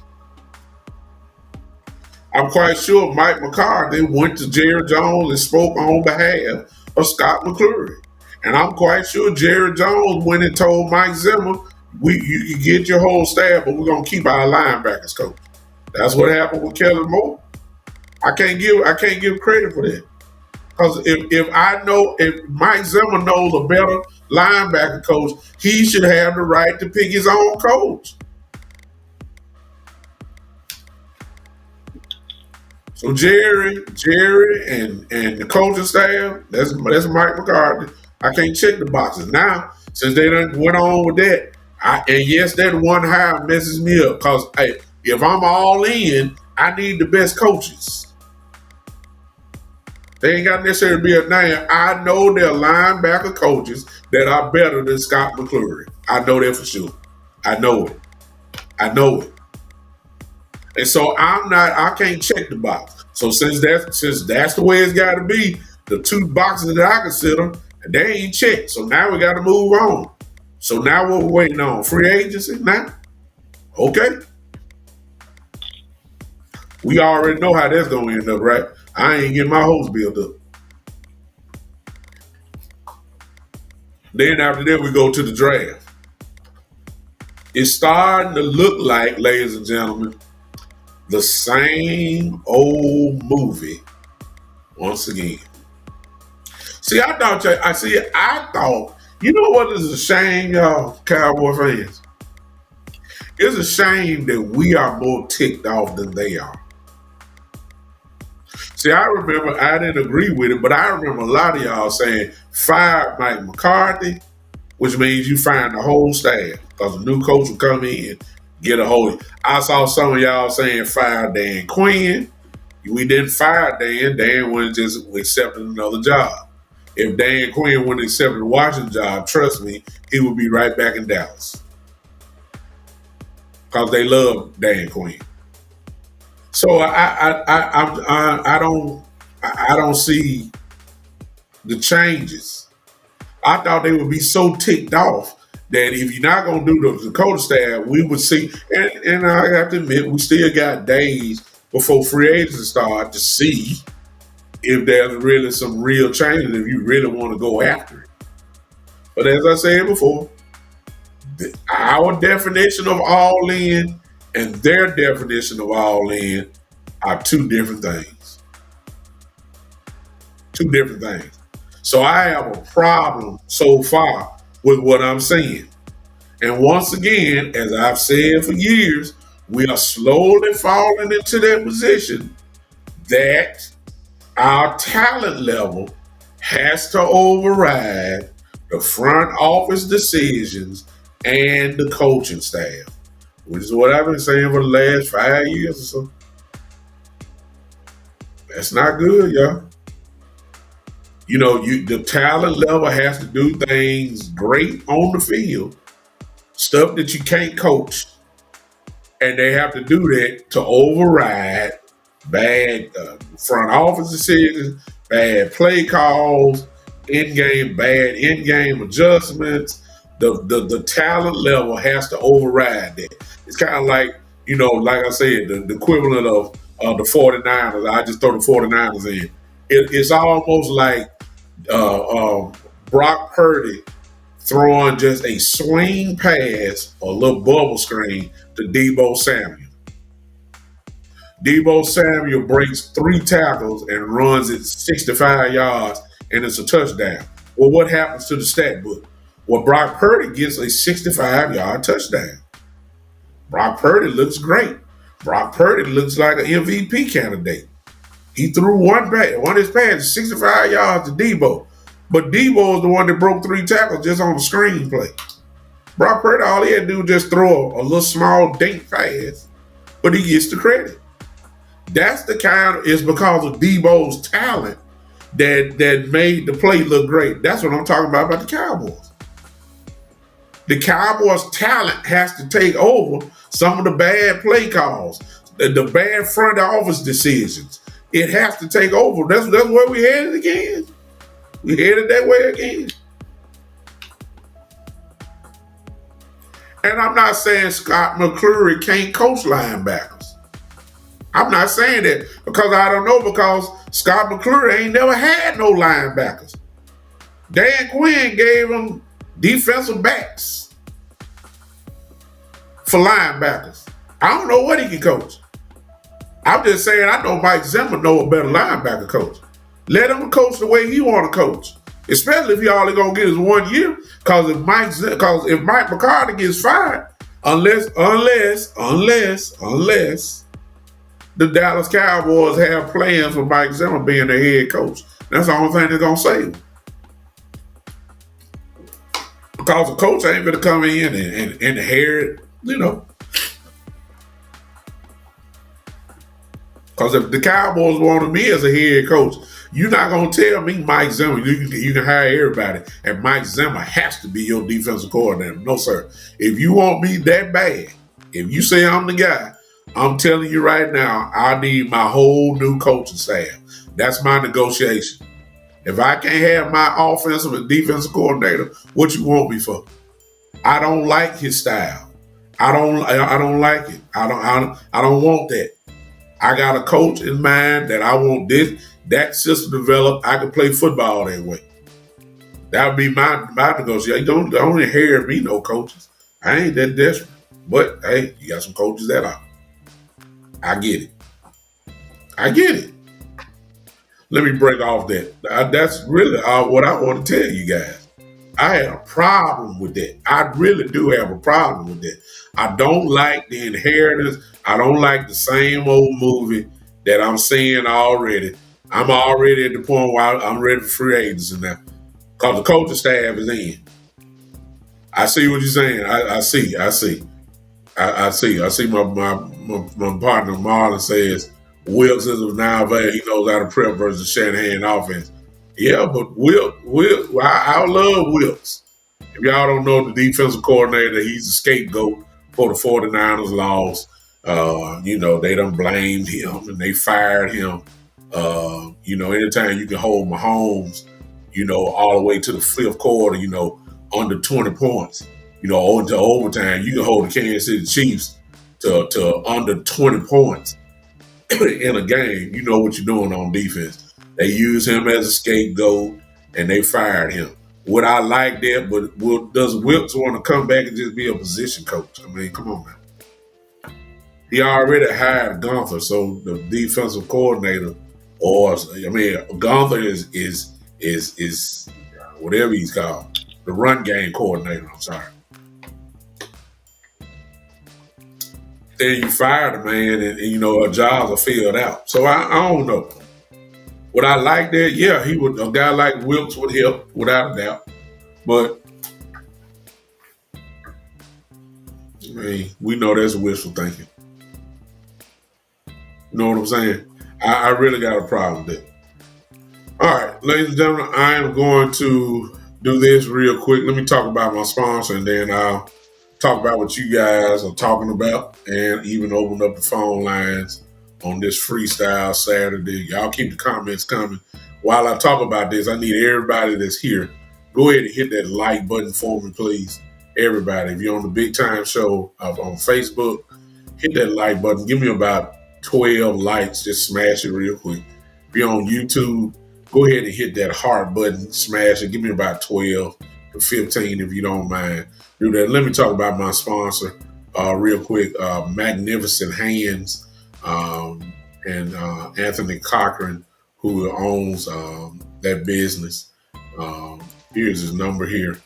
I'm quite sure Mike McCarthy went to Jerry Jones and spoke on behalf of Scott McClure. And I'm quite sure Jerry Jones went and told Mike Zimmer, you can get your whole staff, but we're going to keep our linebackers coach. That's what happened with Kellen Moore. I can't give credit for that. Because if Mike Zimmer knows a better linebacker coach, he should have the right to pick his own coach. So Jerry, and the coaching staff, that's Mike McCarthy. I can't check the boxes. Now, Since they done went on with that, and yes, that one hire messes me up because hey, if I'm all in, I need the best coaches. They ain't got necessarily be a name. I know there are linebacker coaches that are better than Scott McClure. I know that for sure. I know it. I know it. And so I can't check the box. So since that's the way it's gotta be, the two boxes that I consider, they ain't checked. So now we gotta move on. So now what we're waiting on? Free agency now? Okay. We already know how that's gonna end up, right? I ain't getting my hopes built up. Then after that, we go to the draft. It's starting to look like, ladies and gentlemen, the same old movie once again. See, I thought, you know what is a shame, y'all, Cowboy fans? It's a shame that we are more ticked off than they are. See, I remember, I didn't agree with it, but I remember a lot of y'all saying, fire Mike McCarthy, which means you find the whole staff because a new coach will come in, get a hold of it. I saw some of y'all saying fire Dan Quinn. We didn't fire Dan. Dan wouldn't just accepted another job. If Dan Quinn wouldn't accept the Washington job, trust me, he would be right back in Dallas because they love Dan Quinn. So I don't see the changes. I thought they would be so ticked off that if you're not going to do the Dakota staff, we would see. And I have to admit, we still got days before free agency start to see if there's really some real changes, if you really want to go after it. But as I said before, our definition of all in and their definition of all in are two different things. Two different things. So I have a problem so far with what I'm seeing. And once again, as I've said for years, we are slowly falling into that position that our talent level has to override the front office decisions and the coaching staff, which is what I've been saying for the last 5 years or so. That's not good, y'all. You know, the talent level has to do things great on the field, stuff that you can't coach, and they have to do that to override bad front office decisions, bad play calls, bad in-game adjustments. The talent level has to override that. It's kind of like, you know, like I said, the equivalent of the 49ers. I just throw the 49ers in. It's almost like Brock Purdy throwing just a swing pass or a little bubble screen to Deebo Samuel. Deebo Samuel breaks 3 tackles and runs it 65 yards, and it's a touchdown. Well, what happens to the stat book? Well, Brock Purdy gets a 65-yard touchdown. Brock Purdy looks great. Brock Purdy looks like an MVP candidate. He threw one of his passes, 65 yards to Deebo. But Deebo is the one that broke 3 tackles just on the screenplay. Brock Purdy, all he had to do was just throw a little small dink pass, but he gets the credit. That's the it's because of Deebo's talent that made the play look great. That's what I'm talking about the Cowboys. The Cowboys' talent has to take over some of the bad play calls, the bad front office decisions. It has to take over. That's where we headed again. We headed that way again. And I'm not saying Scott McClure can't coach linebackers. I'm not saying that because I don't know, because Scott McClure ain't never had no linebackers. Dan Quinn gave him defensive backs for linebackers. I don't know what he can coach. I'm just saying I know Mike Zimmer know a better linebacker coach. Let him coach the way he want to coach, especially if he only gonna get his 1 year. Because if Mike McCarthy gets fired, unless the Dallas Cowboys have plans for Mike Zimmer being their head coach, that's the only thing they're gonna save him. Because the coach ain't gonna come in and inherit, you know. Because if the Cowboys wanted me as a head coach, you're not gonna tell me Mike Zimmer. You can hire everybody, and Mike Zimmer has to be your defensive coordinator. No, sir. If you want me that bad, if you say I'm the guy, I'm telling you right now, I need my whole new coaching staff. That's my negotiation. If I can't have my offensive and defensive coordinator, what you want me for? I don't like his style. I don't like it. I don't want that. I got a coach in mind that I want that system developed. I can play football that way. That would be my negotiation. Don't inherit me no coaches. I ain't that desperate. But hey, you got some coaches that are. I get it. I get it. Let me break off that. That's really what I want to tell you guys. I had a problem with that. I really do have a problem with that. I don't like the inheritance. I don't like the same old movie that I'm seeing already. I'm already at the point where I'm ready for free agency now. Because the coaching staff is in. I see what you're saying. I see. I see my partner Marlon says Wilkes is now available. He knows how to prep versus Shanahan offense. Yeah, but I love Wilkes. If y'all don't know the defensive coordinator, he's a scapegoat for the 49ers loss. They done blamed him and they fired him. Anytime you can hold Mahomes, all the way to the fifth quarter, under 20 points, into overtime, you can hold the Kansas City Chiefs to under 20 points in a game. You know what you're doing on defense. They use him as a scapegoat and they fired him. Would I like that? But does Wilkes want to come back and just be a position coach? I mean, come on, man. He already hired Gunther, so the defensive coordinator, Gunther is whatever he's called, the run game coordinator. I'm sorry. Then you fire the man, and our jobs are filled out. So I don't know. Would I like that? Yeah, he would. A guy like Wilkes would help, without a doubt. But we know that's wishful thinking. You know what I'm saying? I really got a problem with that. All right, ladies and gentlemen, I am going to do this real quick. Let me talk about my sponsor, and then I'll talk about what you guys are talking about, and even open up the phone lines on this freestyle Saturday. Y'all keep the comments coming. While I talk about this, I need everybody that's here, go ahead and hit that like button for me, please. Everybody, if you're on the Big Time Show on Facebook, hit that like button. Give me about 12 likes. Just smash it real quick. If you're on YouTube, go ahead and hit that heart button. Smash it. Give me about 12 to 15 if you don't mind. Do that. Let me talk about my sponsor real quick. Magnificent Hands and Anthony Cochran, who owns that business. Here's his number here.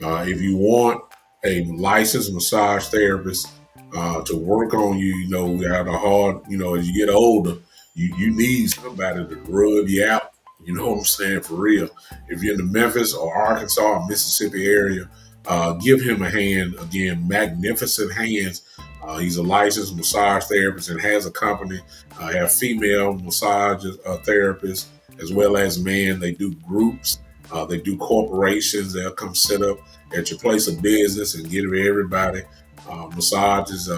If you want a licensed massage therapist to work on you, we have a hard, as you get older, you need somebody to rub you out. You know what I'm saying? For real. If you're in the Memphis or Arkansas or Mississippi area, give him a hand. Again, Magnificent Hands. He's a licensed massage therapist and has a company. Have female massage therapists as well as men. They do groups. They do corporations. They'll come set up at your place of business and give everybody massages,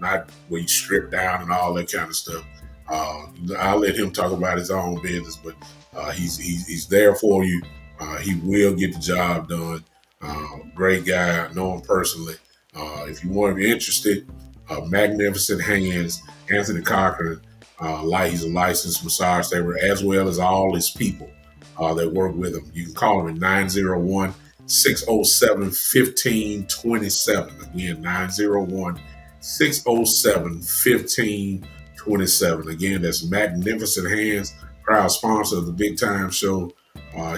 not where you strip down and all that kind of stuff. I'll let him talk about his own business, but he's there for you. He will get the job done. Great guy. I know him personally. If you want to be interested, Magnificent Hands, Anthony Cochran, he's a licensed massage therapist, as well as all his people that work with him. You can call him at 901-607-1527. Again, 901-607-1527. Again, that's Magnificent Hands, proud sponsor of the Big Time Show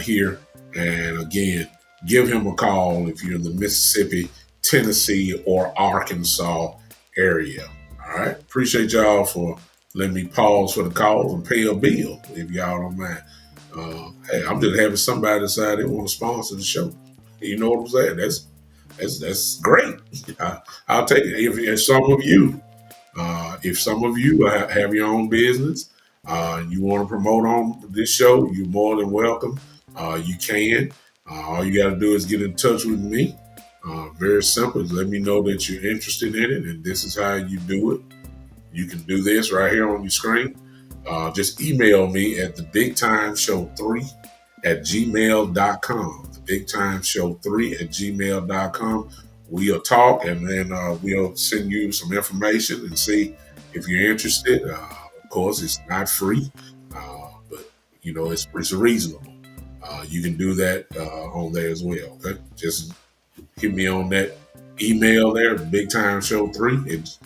here. And again, give him a call if you're in the Mississippi, Tennessee, or Arkansas area. All right. Appreciate y'all for letting me pause for the calls and pay a bill, if y'all don't mind. Hey, I'm just having somebody decide they want to sponsor the show. You know what I'm saying? That's great. I'll take it. If some of you, if some of you have your own business, you want to promote on this show, you're more than welcome. You can. All you got to do is get in touch with me. Very simple. Let me know that you're interested in it, and this is how you do it. You can do this right here on your screen. Just email me at the Big Time Show 3 at gmail.com. The Big Time Show 3 at gmail.com. We'll talk and then we'll send you some information and see if you're interested. Of course, it's not free, but you know, it's reasonable. You can do that on there as well. Okay. Just hit me on that email there, Big Time Show 3 at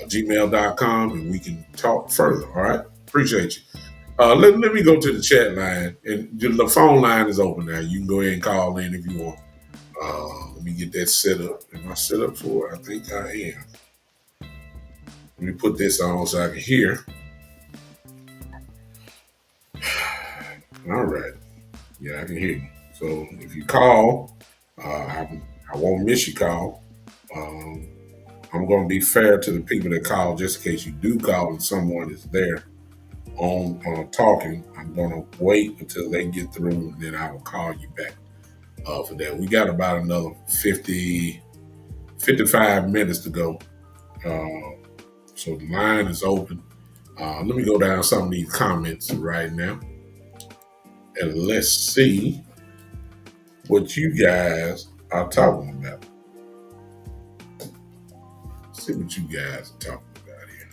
gmail.com, and we can talk further. All right. Appreciate you. Let me go to the chat line, and the phone line is open now. You can go ahead and call in if you want. Let me get that set up. Am I set up for it? I think I am. Let me put this on so I can hear. All right. Yeah, I can hear you. So if you call, I won't miss your call. I'm going to be fair to the people that call just in case you do call and someone is there on talking. I'm going to wait until they get through and then I will call you back for that. We got about another 55 minutes to go. So the line is open. Let me go down some of these comments right now. And let's see what you guys are talking about. See what you guys are talking about here.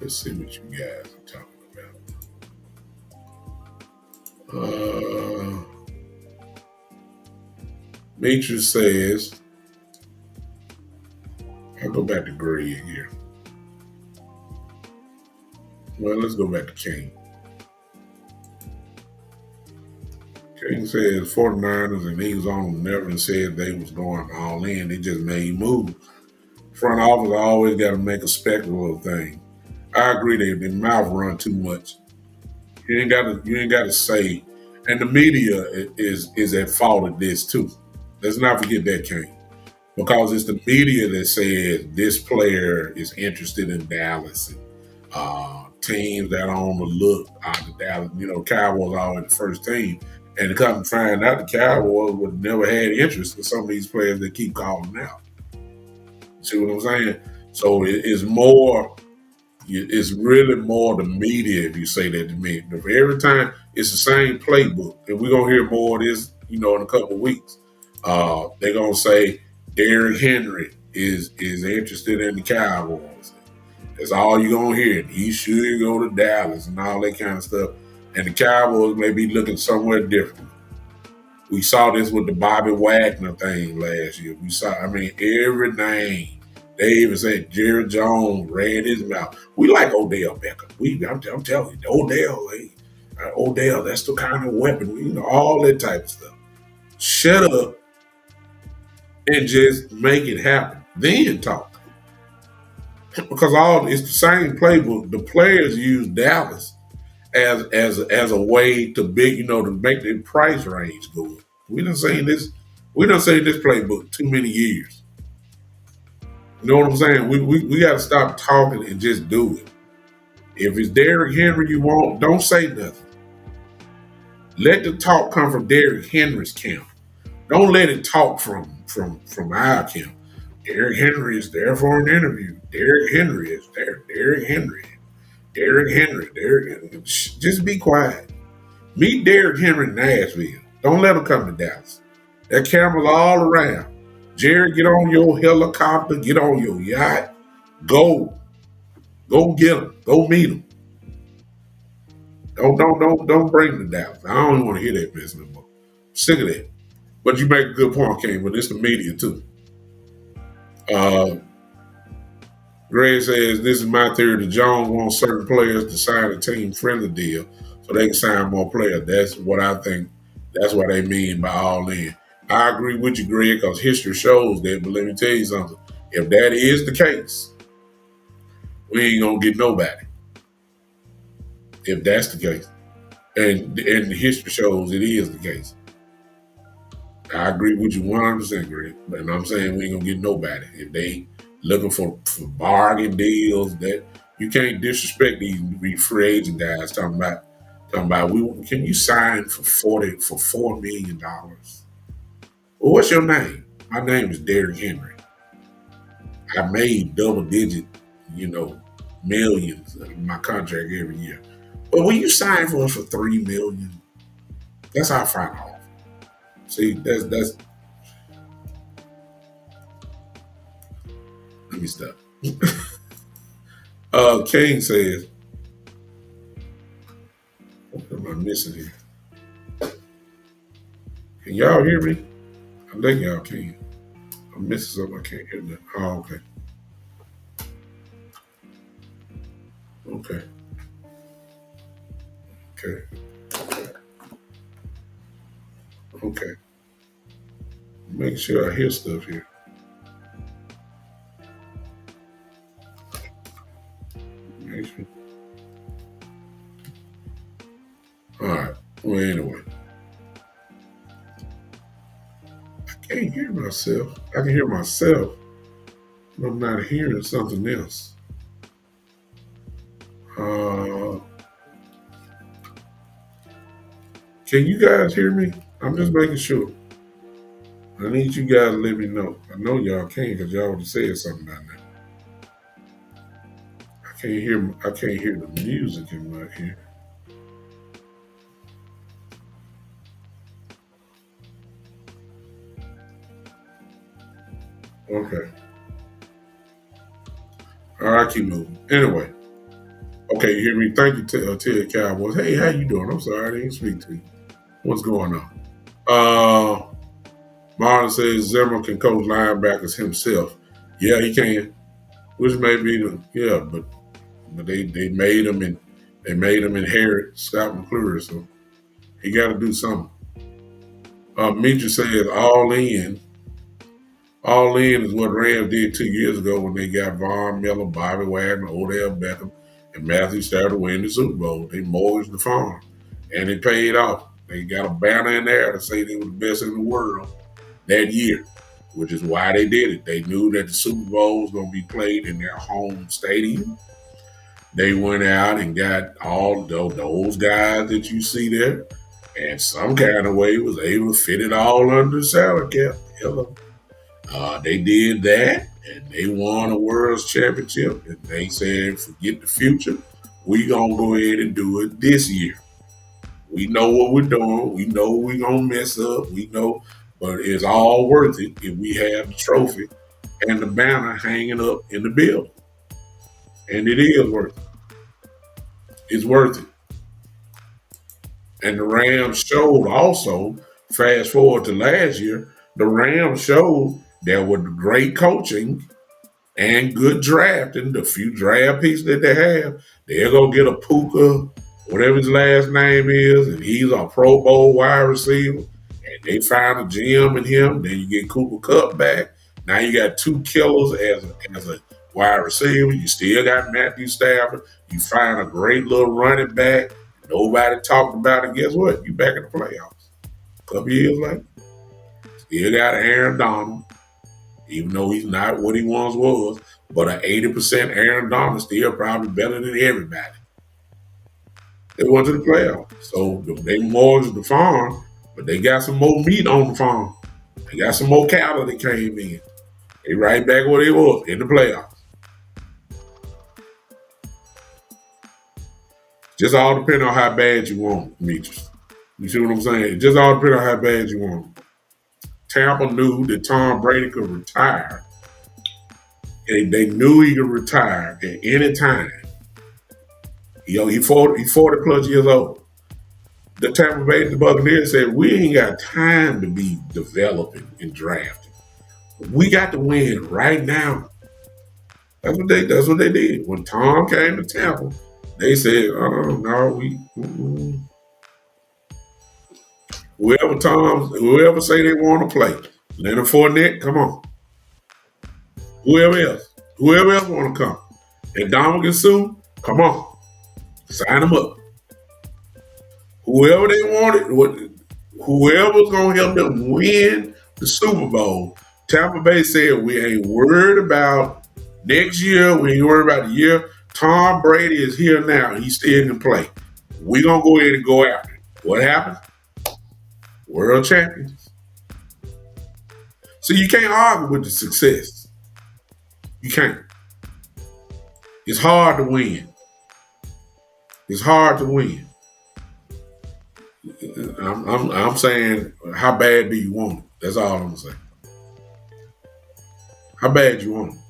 Let's see what you guys are talking about. Matra says, I'll go back to Greg here. Well, let's go back to King. King says 49ers and Eagles on them never said they was going all in. They just made moves. Front office always got to make a spectacle of things. I agree. Their mouth run too much. You ain't got to say. And the media is at fault of this too. Let's not forget that, King, because it's the media that says this player is interested in Dallas. And, teams that are on the look out of Dallas. You know, Cowboys are always the first team. And to come to find out, the Cowboys would never had interest in some of these players that keep calling out. See what I'm saying? So it's really more the media if you say that to me. But every time it's the same playbook, and we're gonna hear more of this, you know, in a couple of weeks. They're gonna say Derrick Henry is interested in the Cowboys. That's all you're gonna hear. He should go to Dallas and all that kind of stuff. And the Cowboys may be looking somewhere different. We saw this with the Bobby Wagner thing last year. We saw, every name. They even said Jerry Jones ran his mouth. We like Odell Beckham. I'm telling you, Odell, that's the kind of weapon, you know, all that type of stuff. Shut up and just make it happen. Then talk. Because it's the same playbook. The players use Dallas as a way to to make their price range go up. We done seen this playbook too many years. You know what I'm saying? We got to stop talking and just do it. If it's Derrick Henry you want, don't say nothing. Let the talk come from Derrick Henry's camp. Don't let it talk from our camp. Derrick Henry is there for an interview. Derrick Henry is there. Derrick Henry. Just be quiet. Meet Derrick Henry in Nashville. Don't let him come to Dallas. That camera's all around. Jerry, get on your helicopter, get on your yacht, go get him, go meet him. Don't bring him to Dallas. I don't even want to hear that mess no more. I'm sick of that. But you make a good point, King. But it's the media too. Greg says, this is my theory. The Jones wants certain players to sign a team-friendly deal so they can sign more players. That's what I think. That's what they mean by all in. I agree with you, Greg, because history shows that. But let me tell you something. If that is the case, we ain't going to get nobody. If that's the case. and history shows it is the case. I agree with you 100%, Greg. And I'm saying we ain't gonna get nobody if they looking for bargain deals. That you can't disrespect these free agent guys talking about we can you sign for $4 million. Well, what's your name? My name is Derrick Henry. I made double digit, you know, millions in my contract every year. But when you sign for us for $3 million, that's our final offer. See, that's let me stop. King says, what am I missing here? Can y'all hear me? I think y'all can. I'm missing something. I can't hear that. Oh, okay. Okay. Okay. Okay. Making sure I hear stuff here. Make sure. All right. Well, anyway, I can't hear myself. I can hear myself, but I'm not hearing something else. Uh, can you guys hear me? I'm just making sure. I need you guys to let me know. I know y'all can because y'all would have said something about that. I can't hear the music in my ear. Okay. All right, keep moving. Anyway, okay, you hear me? Thank you, Ted Cowboys. Hey, how you doing? I'm sorry I didn't speak to you. What's going on? Uh, Marlon says Zimmer can coach linebackers himself. Yeah, he can. Which may be but they made him and they made him inherit Scott McClure, so he got to do something. Mitra says all in is what Rams did 2 years ago when they got Von Miller, Bobby Wagner, Odell Beckham, and Matthew Stafford to win the Super Bowl. They mortgaged the farm, and it paid off. They got a banner in there to say they were the best in the world that year, which is why they did it. They knew that the Super Bowl was going to be played in their home stadium. They went out and got all those guys that you see there, and some kind of way was able to fit it all under the salary cap. Hello. They did that, and they won a World Championship. And they said, "Forget the future. We gonna go ahead and do it this year. We know what we're doing. We know we're gonna mess up. We know, but it's all worth it if we have the trophy and the banner hanging up in the building. And it is worth it. It's worth it." And the Rams showed also. Fast forward to last year, the Rams showed there was great coaching and good drafting, the few draft picks that they have, they're gonna get a Puka, whatever his last name is, and he's a Pro Bowl wide receiver. And they find a gem in him. Then you get Cooper Cup back. Now you got two killers as a wide receiver. You still got Matthew Stafford. You find a great little running back. Nobody talked about it. Guess what? You back in the playoffs. A couple years later, still got Aaron Donald even though he's not what he once was. But an 80% Aaron Donald still probably better than everybody. They went to the playoffs. So they mortgaged the farm, but they got some more meat on the farm. They got some more cattle that came in. They right back where they was in the playoffs. Just all depends on how bad you want it, Demetrius. You see what I'm saying? It just all depends on how bad you want it. Tampa knew that Tom Brady could retire. And they knew he could retire at any time. He's 40 plus years old. The Tampa Bay Buccaneers said, we ain't got time to be developing and drafting. We got to win right now. That's what they did. When Tom came to Tampa, they said, "Oh no, whoever say they want to play, Leonard Fournette, come on. Whoever else want to come, and Dominican Sue, come on, sign them up. Whoever they wanted, whoever's gonna help them win the Super Bowl. Tampa Bay said we ain't worried about next year. We ain't worried about the year. Tom Brady is here now. He still can play. We gonna go ahead and go after it. What happened? World champions. So you can't argue with the success. You can't. It's hard to win. It's hard to win. I'm saying, how bad do you want it? That's all I'm saying. How bad you want it?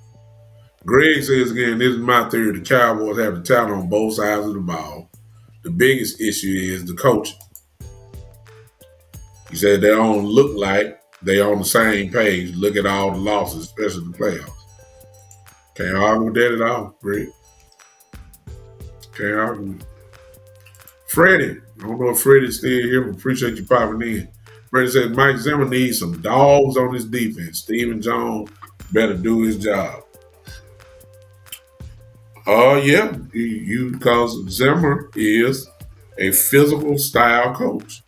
Greg says again, this is my theory. The Cowboys have the talent on both sides of the ball. The biggest issue is the coaching. He said they don't look like they on the same page. Look at all the losses, especially the playoffs. Can't argue with that at all, Greg. Can't argue with it. Freddie, I don't know if Freddie's still here, but appreciate you popping in. Freddie says Mike Zimmer needs some dogs on his defense. Stephen Jones better do his job. Oh, yeah, because Zimmer is a physical style coach.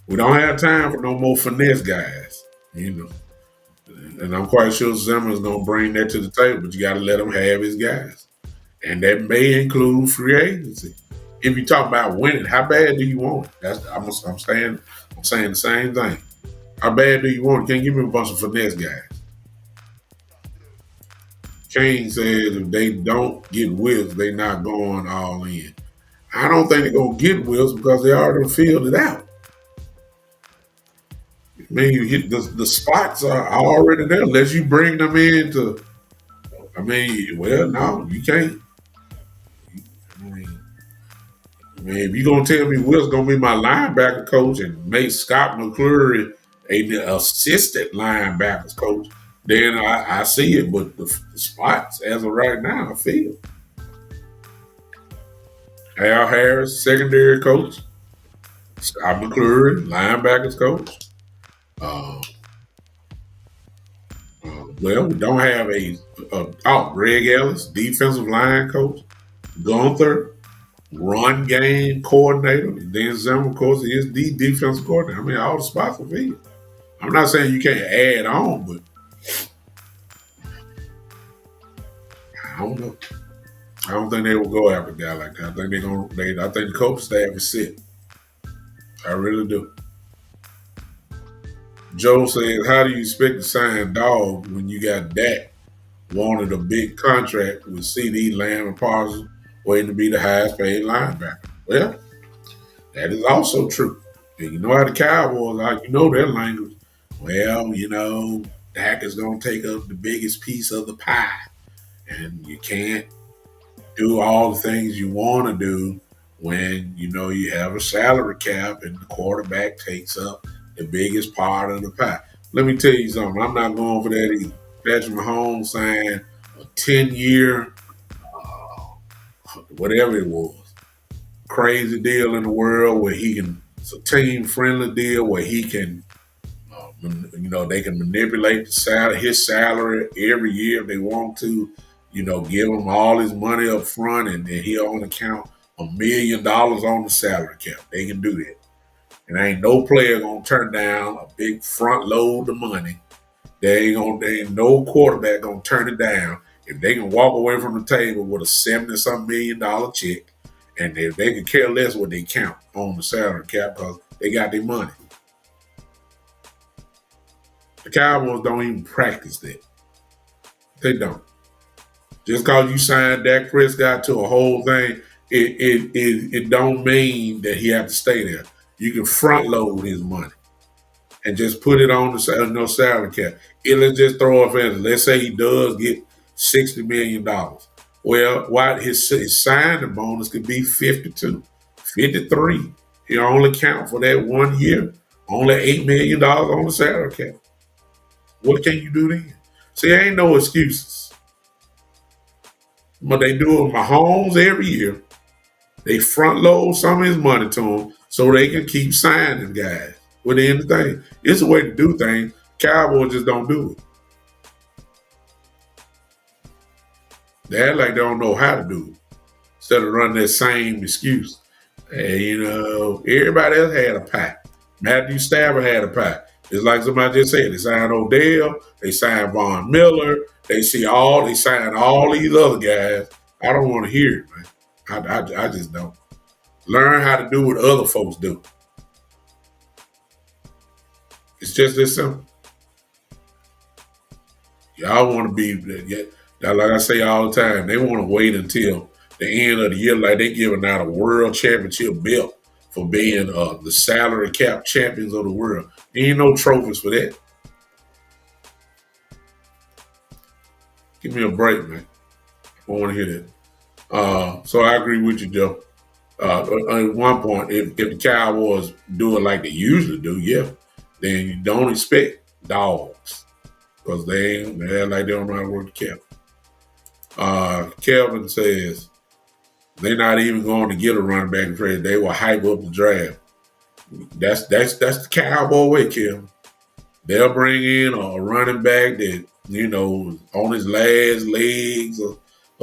We don't have time for no more finesse guys, you know. And I'm quite sure Zimmer is going to bring that to the table, but you got to let him have his guys. And that may include free agency. If you talk about winning, how bad do you want it? I'm saying the same thing. How bad do you want it? Can't give me a bunch of finesse guys. Kane says if they don't get Wills, they not going all in. I don't think they're going to get Wills because they already filled it out. I mean, you hit the spots are already there unless you bring them into. Well, no, you can't. If you're going to tell me Will's going to be my linebacker coach and make Scott McClure an assistant linebackers coach, then I see it. But the spots, as of right now, I feel. Al Harris, secondary coach. Scott McClure, linebackers coach. Uh, well, we don't have Greg Ellis, defensive line coach. Gunther, run game coordinator. Then Zimmer, of course, is the defensive coordinator. I mean, all the spots are filled. I'm not saying you can't add on, but I don't know. I don't think they will go after a guy like that. I think I think the coach staff is set. I really do. Joe says, how do you expect to sign Dog when you got Dak wanted a big contract with CD, Lamb, and Parsons waiting to be the highest paid linebacker? Well, that is also true. And you know how the Cowboys are, you know their language. Well, Dak is going to take up the biggest piece of the pie. And you can't do all the things you want to do when, you have a salary cap and the quarterback takes up the biggest part of the pie. Let me tell you something. I'm not going for that either. Patrick Mahomes signed a 10-year, whatever it was, crazy deal in the world where it's a team-friendly deal where he can, they can manipulate his salary every year if they want to, give him all his money up front and then he'll only count $1 million on the salary cap. They can do that. And ain't no player gonna turn down a big front load of money. There ain't no quarterback gonna turn it down if they can walk away from the table with a $70-some million check, and if they can care less what they count on the salary cap because they got their money. The Cowboys don't even practice that. They don't. Just because you signed Dak Prescott to a whole thing, it don't mean that he have to stay there. You can front load his money and just put it on the salary cap. Let's just throw off at it. Let's say he does get $60 million. Well, why his signing bonus could be 52, 53. He only count for that 1 year. Only $8 million on the salary cap. What can you do then? See, there ain't no excuses. But they do it with Mahomes every year. They front load some of his money to him so they can keep signing guys. With the end of the thing. It's a way to do things. Cowboys just don't do it. They act like they don't know how to do it. Instead of running that same excuse. And everybody else had a pie. Matthew Stafford had a pie. It's like somebody just said, they signed Odell, they signed Von Miller, they signed all these other guys. I don't want to hear it, man. I just don't. Learn how to do what other folks do. It's just this simple. Y'all want to be, like I say all the time, they want to wait until the end of the year, like they giving out a world championship belt for being the salary cap champions of the world. Ain't no trophies for that. Give me a break, man. I want to hear that. So I agree with you, Joe. At one point, if the Cowboys do it like they usually do, yeah, then you don't expect dogs because they're like they don't know how to work the cap. Kelvin says they're not even going to get a running back in trade. They will hype up the draft. That's the Cowboy way, Kelvin. They'll bring in a running back that on his last legs or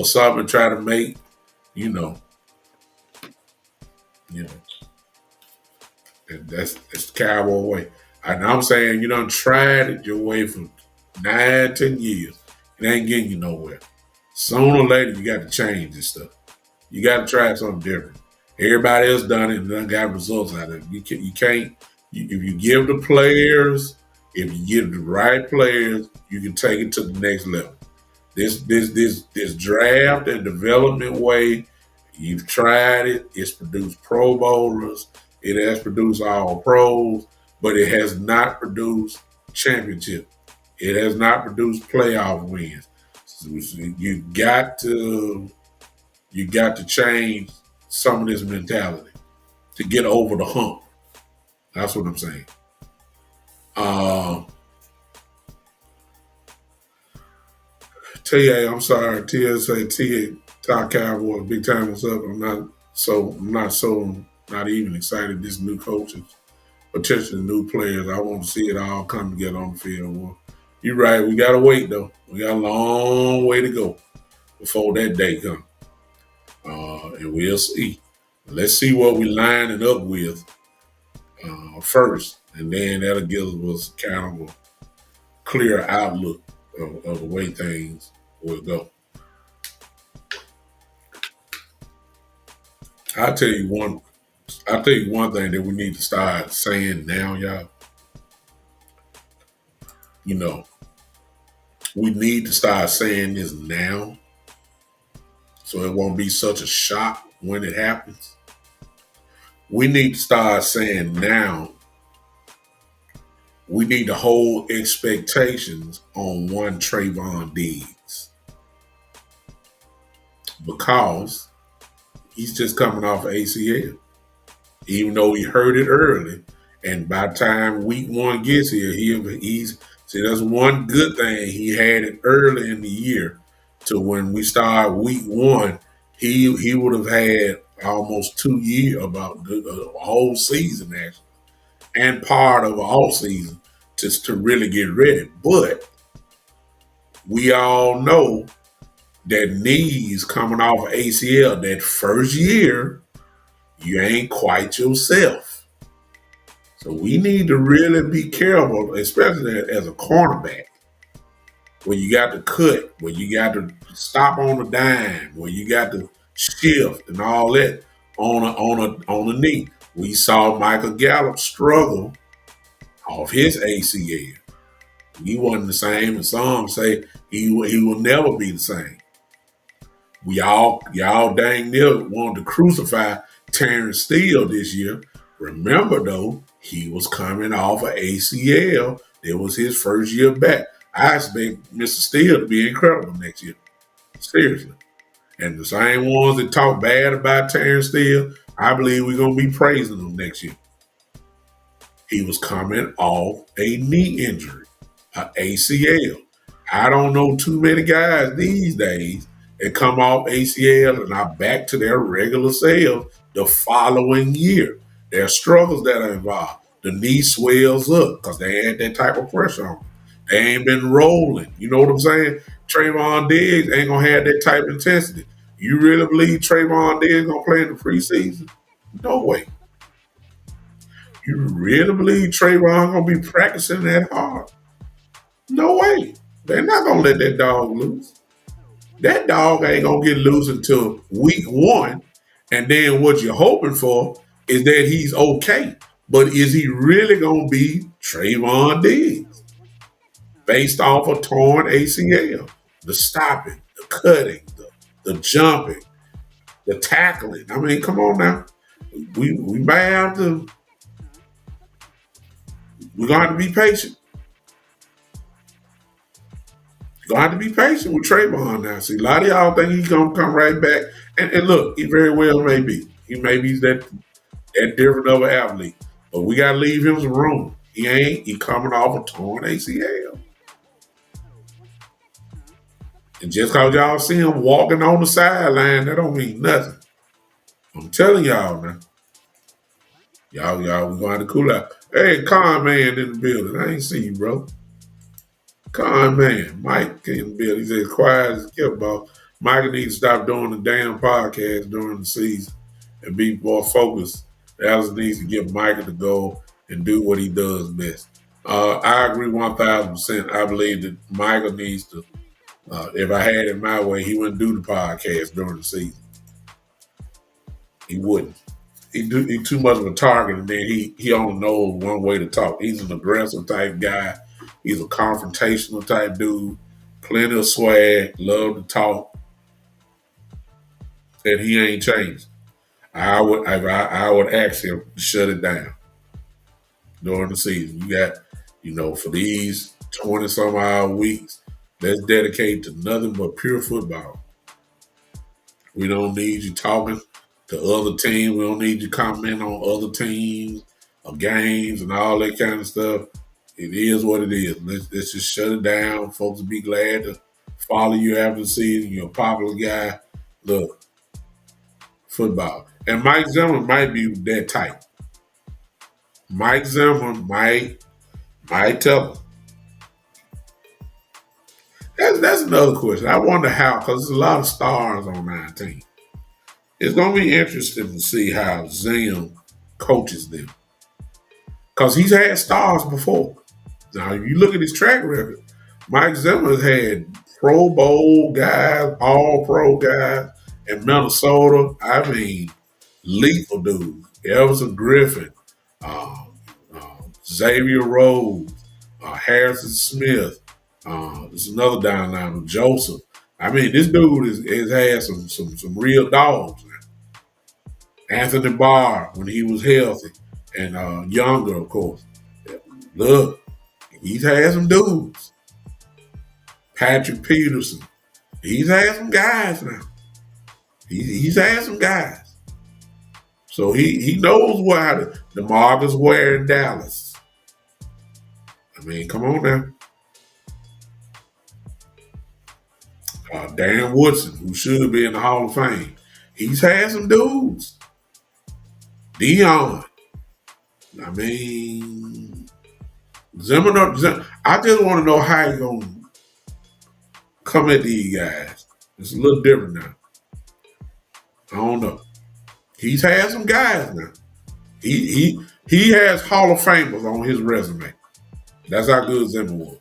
something, and try to make you know you know and that's the Cowboy way. And I'm saying you done tried it your way for 9, 10 years. It ain't getting you nowhere. Sooner or later, you got to change this stuff. You got to try something different. Everybody else done it and done got results out of it. You can't. If you give the players, if you give the right players, you can take it to the next level. This draft and development way, you've tried it. It's produced Pro Bowlers. It has produced all pros, but it has not produced championship. It has not produced playoff wins. So you got to change some of this mentality to get over the hump. That's what I'm saying. Uh, TA, I'm sorry. TA say TA Top Cowboys big time was up. I'm not even excited. This new coaches, potentially new players. I want to see it all come together on the field. Well, you're right. We gotta wait though. We got a long way to go before that day comes. And we'll see. Let's see what we lining up with first, and then that'll give us kind of a clear outlook of the way things will go. I'll tell you one. I'll tell you one thing that we need to start saying now, y'all. You know, we need to start saying this now, so it won't be such a shock when it happens. We need to start saying now. We need to hold expectations on one Trayvon Diggs because he's just coming off of ACL. Even though he hurt it early, and by the time week one gets here, he's see that's one good thing he had it early in the year. To when we start week one, he would have had almost 2 years, about a whole season actually, and part of a whole season just to really get ready. But we all know that knees coming off of ACL that first year, you ain't quite yourself. So we need to really be careful, especially as a cornerback, where you got to cut, where you got to stop on a dime, where you got to shift and all that on a knee. We saw Michael Gallup struggle off his ACL. He wasn't the same, and some say he will never be the same. Y'all dang near wanted to crucify Terrence Steele this year. Remember though, he was coming off of ACL. It was his first year back. I expect Mr. Steele to be incredible next year. Seriously. And the same ones that talk bad about Terrence Steele, I believe we're gonna be praising him next year. He was coming off a knee injury, an ACL. I don't know too many guys these days that come off ACL and are back to their regular selves the following year. There are struggles that are involved. The knee swells up because they had that type of pressure on them. They ain't been rolling. You know what I'm saying? Trayvon Diggs ain't gonna have that type of intensity. You really believe Trayvon Diggs gonna play in the preseason? No way. You really believe Trayvon gonna be practicing that hard? No way. They're not gonna let that dog loose. That dog ain't gonna get loose until week one. And then what you're hoping for is that he's okay. But is he really gonna be Trayvon Diggs based off a torn ACL? The stopping, the cutting, the jumping, the tackling. I mean, come on now. We might have to we're gonna have to be patient. Gonna have to be patient with Trayvon now. See, a lot of y'all think he's gonna come right back. And look, he very well may be. He may be that different of an athlete. But we gotta leave him some room. He ain't. He coming off a torn ACL. And just cause y'all see him walking on the sideline, that don't mean nothing. I'm telling y'all now. Y'all, we gonna have to cool out. Hey, con man in the building. I ain't see you, bro. Con man, Mike in the building. He said quiet as kept ball. Mike needs to stop doing the damn podcast during the season and be more focused. Dallas needs to give Micah the go and do what he does best. I agree 1,000%. I believe that Michael needs to. If I had it my way, he wouldn't do the podcast during the season. He wouldn't. He too much of a target, and then he only knows one way to talk. He's an aggressive type guy. He's a confrontational type dude. Plenty of swag, love to talk, and he ain't changed. I would ask him to shut it down during the season. You got, for these 20 some odd weeks, let's dedicate to nothing but pure football. We don't need you talking to other teams. We don't need you commenting on other teams or games and all that kind of stuff. It is what it is. Let's just shut it down. Folks will be glad to follow you after the season. You're a popular guy. Look, football. And Mike Zimmer might be that type. Mike Zimmer might tell him. That's another question. I wonder how, because there's a lot of stars on 19. It's going to be interesting to see how Zim coaches them. Because he's had stars before. Now, if you look at his track record, Mike Zimmer's had Pro Bowl guys, All Pro guys in Minnesota. I mean, lethal dudes. Everson Griffin, uh, Xavier Rhodes, Harrison Smith. There's another down line, Joseph. I mean, this dude has had some real dogs. Anthony Barr when he was healthy and younger, of course. Look, he's had some dudes. Patrick Peterson. He's had some guys now. He's had some guys. So he knows why the Marcus Ware in Dallas. I mean, come on now. Dan Woodson, who should be in the Hall of Fame. He's had some dudes. Dion. I mean, Zimmer. I just want to know how he's going to come at these guys. It's a little different now. I don't know. He's had some guys now. He has Hall of Famers on his resume. That's how good Zimmer was.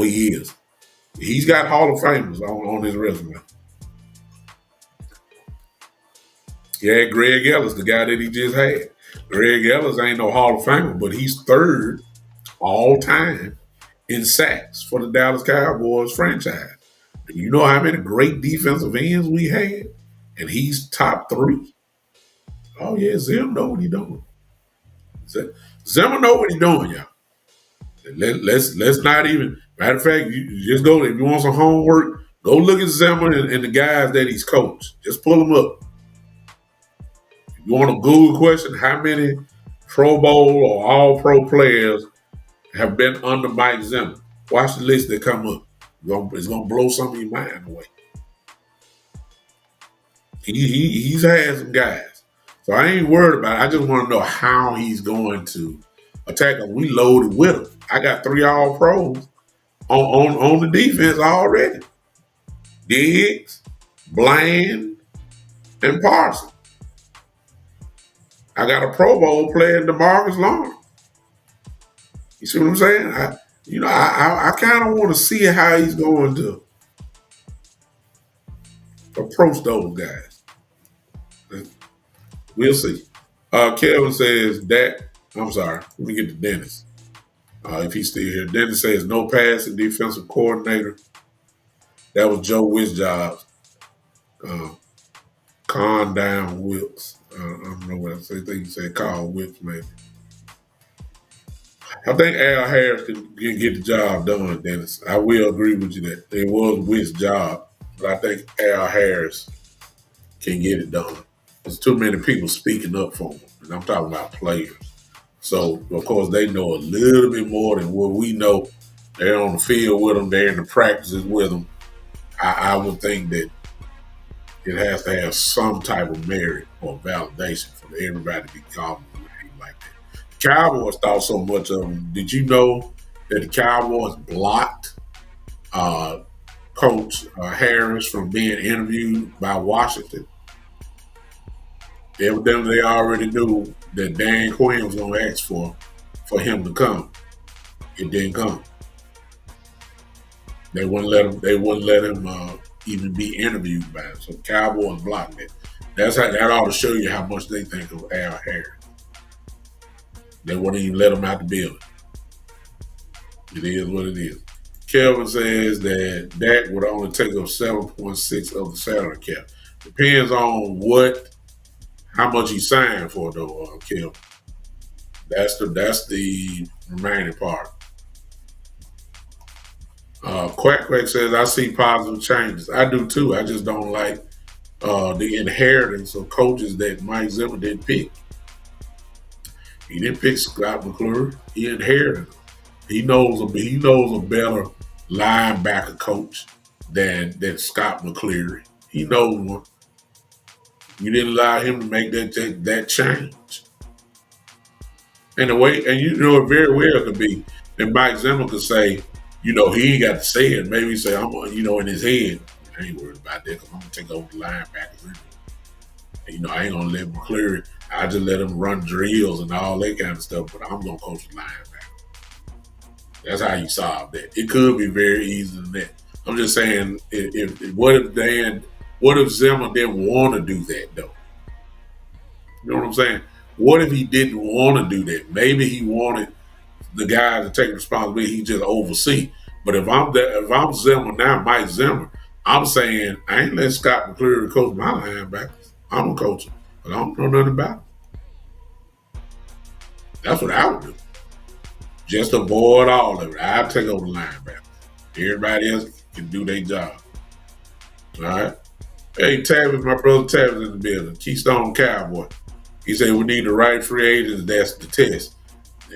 He is. He's got Hall of Famers on his resume. Yeah, Greg Ellis, the guy that he just had. Greg Ellis ain't no Hall of Famer, but he's third all time in sacks for the Dallas Cowboys franchise. You know how many great defensive ends we had? And he's top three. Oh yeah, Zim know what he's doing. Zimmer know what he's doing, y'all. Let's not even. Matter of fact, you just go if you want some homework. Go look at Zimmer and the guys that he's coached. Just pull them up. If you want a Google question, how many Pro Bowl or All Pro players have been under Mike Zimmer? Watch the list that come up. It's gonna blow some of your mind away. He's had some guys. So I ain't worried about it. I just want to know how he's going to attack them. We loaded with him. I got 3 all pros on the defense already. Diggs, Bland, and Parsons. I got a Pro Bowl player in DeMarcus Lawrence. You see what I'm saying? I kind of want to see how he's going to approach those guys. We'll see. Kelvin says that. I'm sorry. Let me get to Dennis. If he's still here, Dennis says no passing defensive coordinator. That was Joe Wisjobs. Uh, Calm down, Wilkes. I don't know what I say. I think you said Carl Wilkes, maybe. I think Al Harris can get the job done, Dennis. I will agree with you that it was Witt's job, but I think Al Harris can get it done. There's too many people speaking up for him, and I'm talking about players. So, of course, they know a little bit more than what we know. They're on the field with them. They're in the practices with them. I would think that it has to have some type of merit or validation for everybody to be calling the name like that. The Cowboys thought so much of him. Did you know that the Cowboys blocked uh, Coach Harris from being interviewed by Washington? Evidently, they already knew that Dan Quinn was going to ask for him to come. It didn't come. They wouldn't let him. They wouldn't let him even be interviewed by him. So Cowboys blocked it. That ought to show you how much they think of Al Harris. They wouldn't even let him out the building. It is what it is. Kelvin says that Dak would only take up 7.6 of the salary cap. Depends on how much he signed for though, Kelvin. That's the remaining part. Quack Quack says I see positive changes. I do too. I just don't like the inheritance of coaches that Mike Zimmer didn't pick. He didn't pick Scott McClure. He inherited him. He knows a better linebacker coach than Scott McCleary. He knows one. You didn't allow him to make that change. And you know it very well could be that Mike Zimmer could say, he ain't got to say it. Maybe he say, in his head, I ain't worried about that because I'm gonna take over the linebackers. And, I ain't gonna let McCleary. I just let him run drills and all that kind of stuff. But I'm gonna coach the linebacker. That's how you solve that. It could be very easy than that. I'm just saying, what if Zimmer didn't want to do that though? You know what I'm saying? What if he didn't want to do that? Maybe he wanted the guy to take responsibility. He just oversee. But if I'm Zimmer now, Mike Zimmer, I'm saying I ain't let Scott McCleary coach my linebackers. I'm a coach, but I don't know nothing about it. That's what I would do. Just avoid all of it. I'll take over the linebackers. Everybody else can do their job. All right. Hey, Tavis, my brother Tavis in the building. Keystone Cowboy. He said we need the right free agents. That's the test.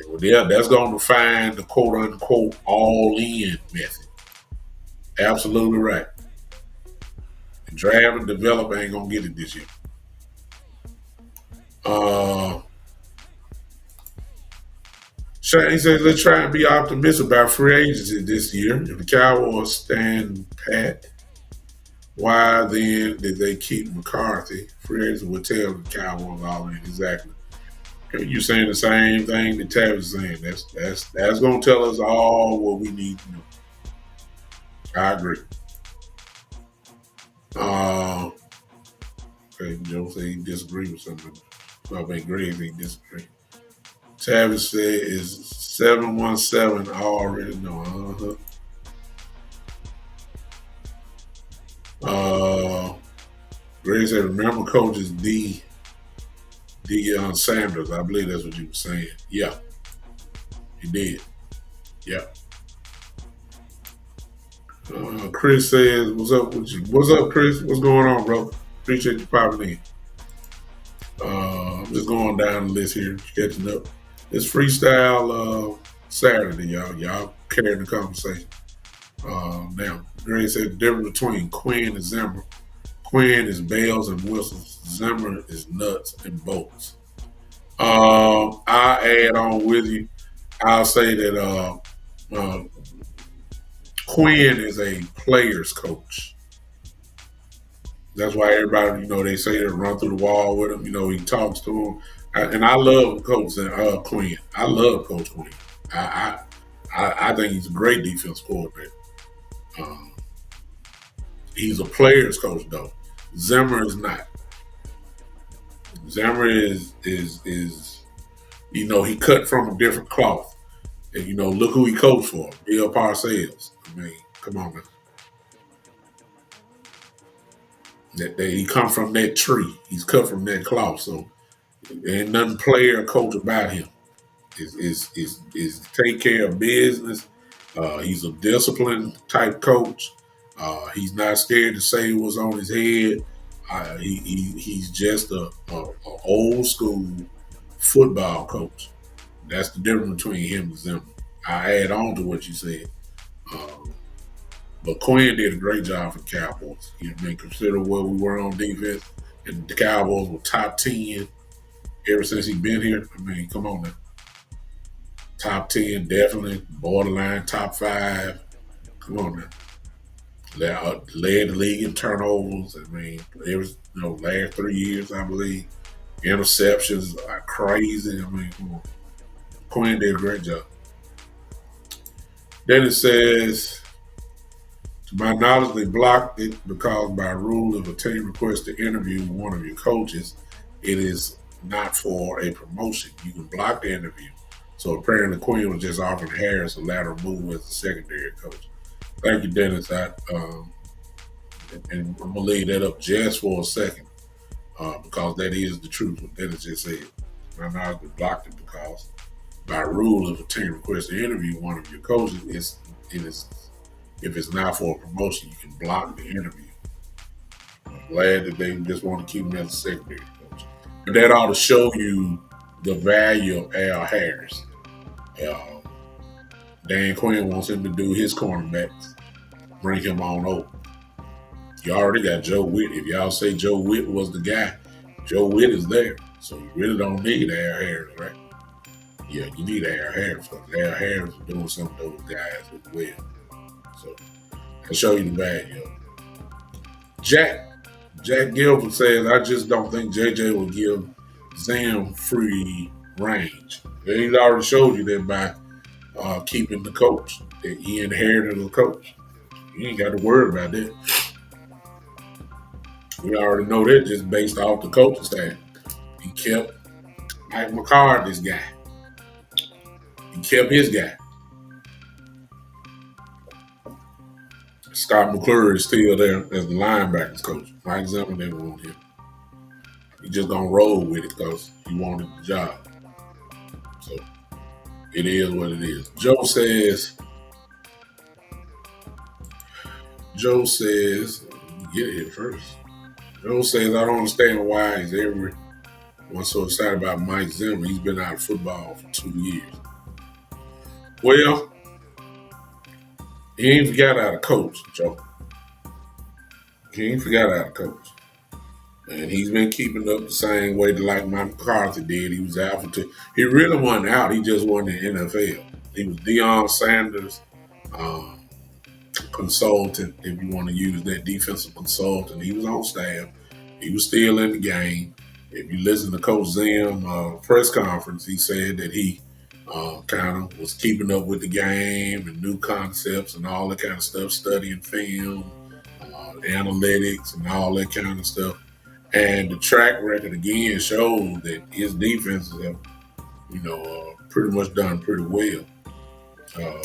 Well, yeah, that's going to find the quote unquote all in method. Absolutely right. And draft and develop ain't going to get it this year. Shane says let's try and be optimistic about free agency this year. If the Cowboys stand pat, why then did they keep McCarthy? Free agents would tell the Cowboys all in exactly. You're saying the same thing that Tavis is saying. That's going to tell us all what we need to know. I agree. Okay, Joe said he disagreed with something. I think Greg he disagreed. Tavis said is 717. I already know. Greg said, remember coach is Deion Sanders. I believe that's what you were saying. Yeah, he did. Yeah. Chris says, what's up with you? What's up, Chris? What's going on, bro? Appreciate you popping in. I'm just going down the list here, catching up. It's freestyle Saturday, y'all. Y'all carrying the conversation. Now, Greg said the difference between Quinn and Zimmer. Quinn is bells and whistles. Zimmer is nuts and bolts. I'll add on with you. I'll say that Quinn is a player's coach. That's why everybody, they say they run through the wall with him. He talks to him, and I love Coach Quinn. I love Coach Quinn. I, I think he's a great defense coordinator. Um, he's a player's coach though. Zimmer is not. Zimmer is he cut from a different cloth. And look who he coached for, Bill Parcells. I mean, come on now. That he come from that tree. He's cut from that cloth. So there ain't nothing player or coach about him. Is take care of business. He's a disciplined type coach. He's not scared to say what's on his head. He's just a old school football coach. That's the difference between him and Zimmer. I add on to what you said. Um, but Quinn did a great job for the Cowboys. Consider where we were on defense, and the Cowboys were top 10 ever since he's been here. I mean, come on now. Top 10, definitely. Borderline top 5. Come on now. Led the league in turnovers. I mean, it was, last 3 years, I believe. Interceptions are crazy. I mean, come on. Quinn did a great job. Then it says, to my knowledge, they blocked it because by rule, if a team requests to interview one of your coaches, it is not for a promotion. You can block the interview. So apparently Quinn was just offering Harris a lateral move as a secondary coach. Thank you, Dennis. And I'm gonna leave that up just for a second because that is the truth. What Dennis just said. My knowledge, they blocked it because by rule, if a team requests to interview one of your coaches, it is if it's not for a promotion, you can block the interview. I'm glad that they just want to keep him as a secondary coach. And that ought to show you the value of Al Harris. Uh, Dan Quinn wants him to do his cornerbacks, bring him on over. You already got Joe Witt. If y'all say Joe Witt was the guy, Joe Witt is there. So you really don't need Al Harris, right? Yeah, you need Al Harris because Al Harris is doing some of those guys as well. So I show you the value. Jack Gilbert says, I just don't think JJ will give Zam free range. He's already showed you that by keeping the coach. That he inherited the coach. You ain't got to worry about that. We already know that just based off the coaching staff. He kept Mike McCard, this guy. He kept his guy. Scott McClure is still there as the linebackers coach. Mike Zimmer didn't want him. He just gonna roll with it because he wanted the job. So it is what it is. Joe says, get it here first. Joe says, I don't understand why is everyone so excited about Mike Zimmer. He's been out of football for 2 years. Well, he ain't forgot how to coach, Joe. He ain't forgot how to coach. And he's been keeping up the same way like Mike McCarthy did. He was out for two. He really wasn't out. He just wasn't in the NFL. He was Deion Sanders' consultant, if you want to use that, defensive consultant. He was on staff. He was still in the game. If you listen to Coach Zim press conference, he said that he kind of was keeping up with the game and new concepts and all that kind of stuff, studying film, analytics, and all that kind of stuff. And the track record again shows that his defenses have, pretty much done pretty well. Uh,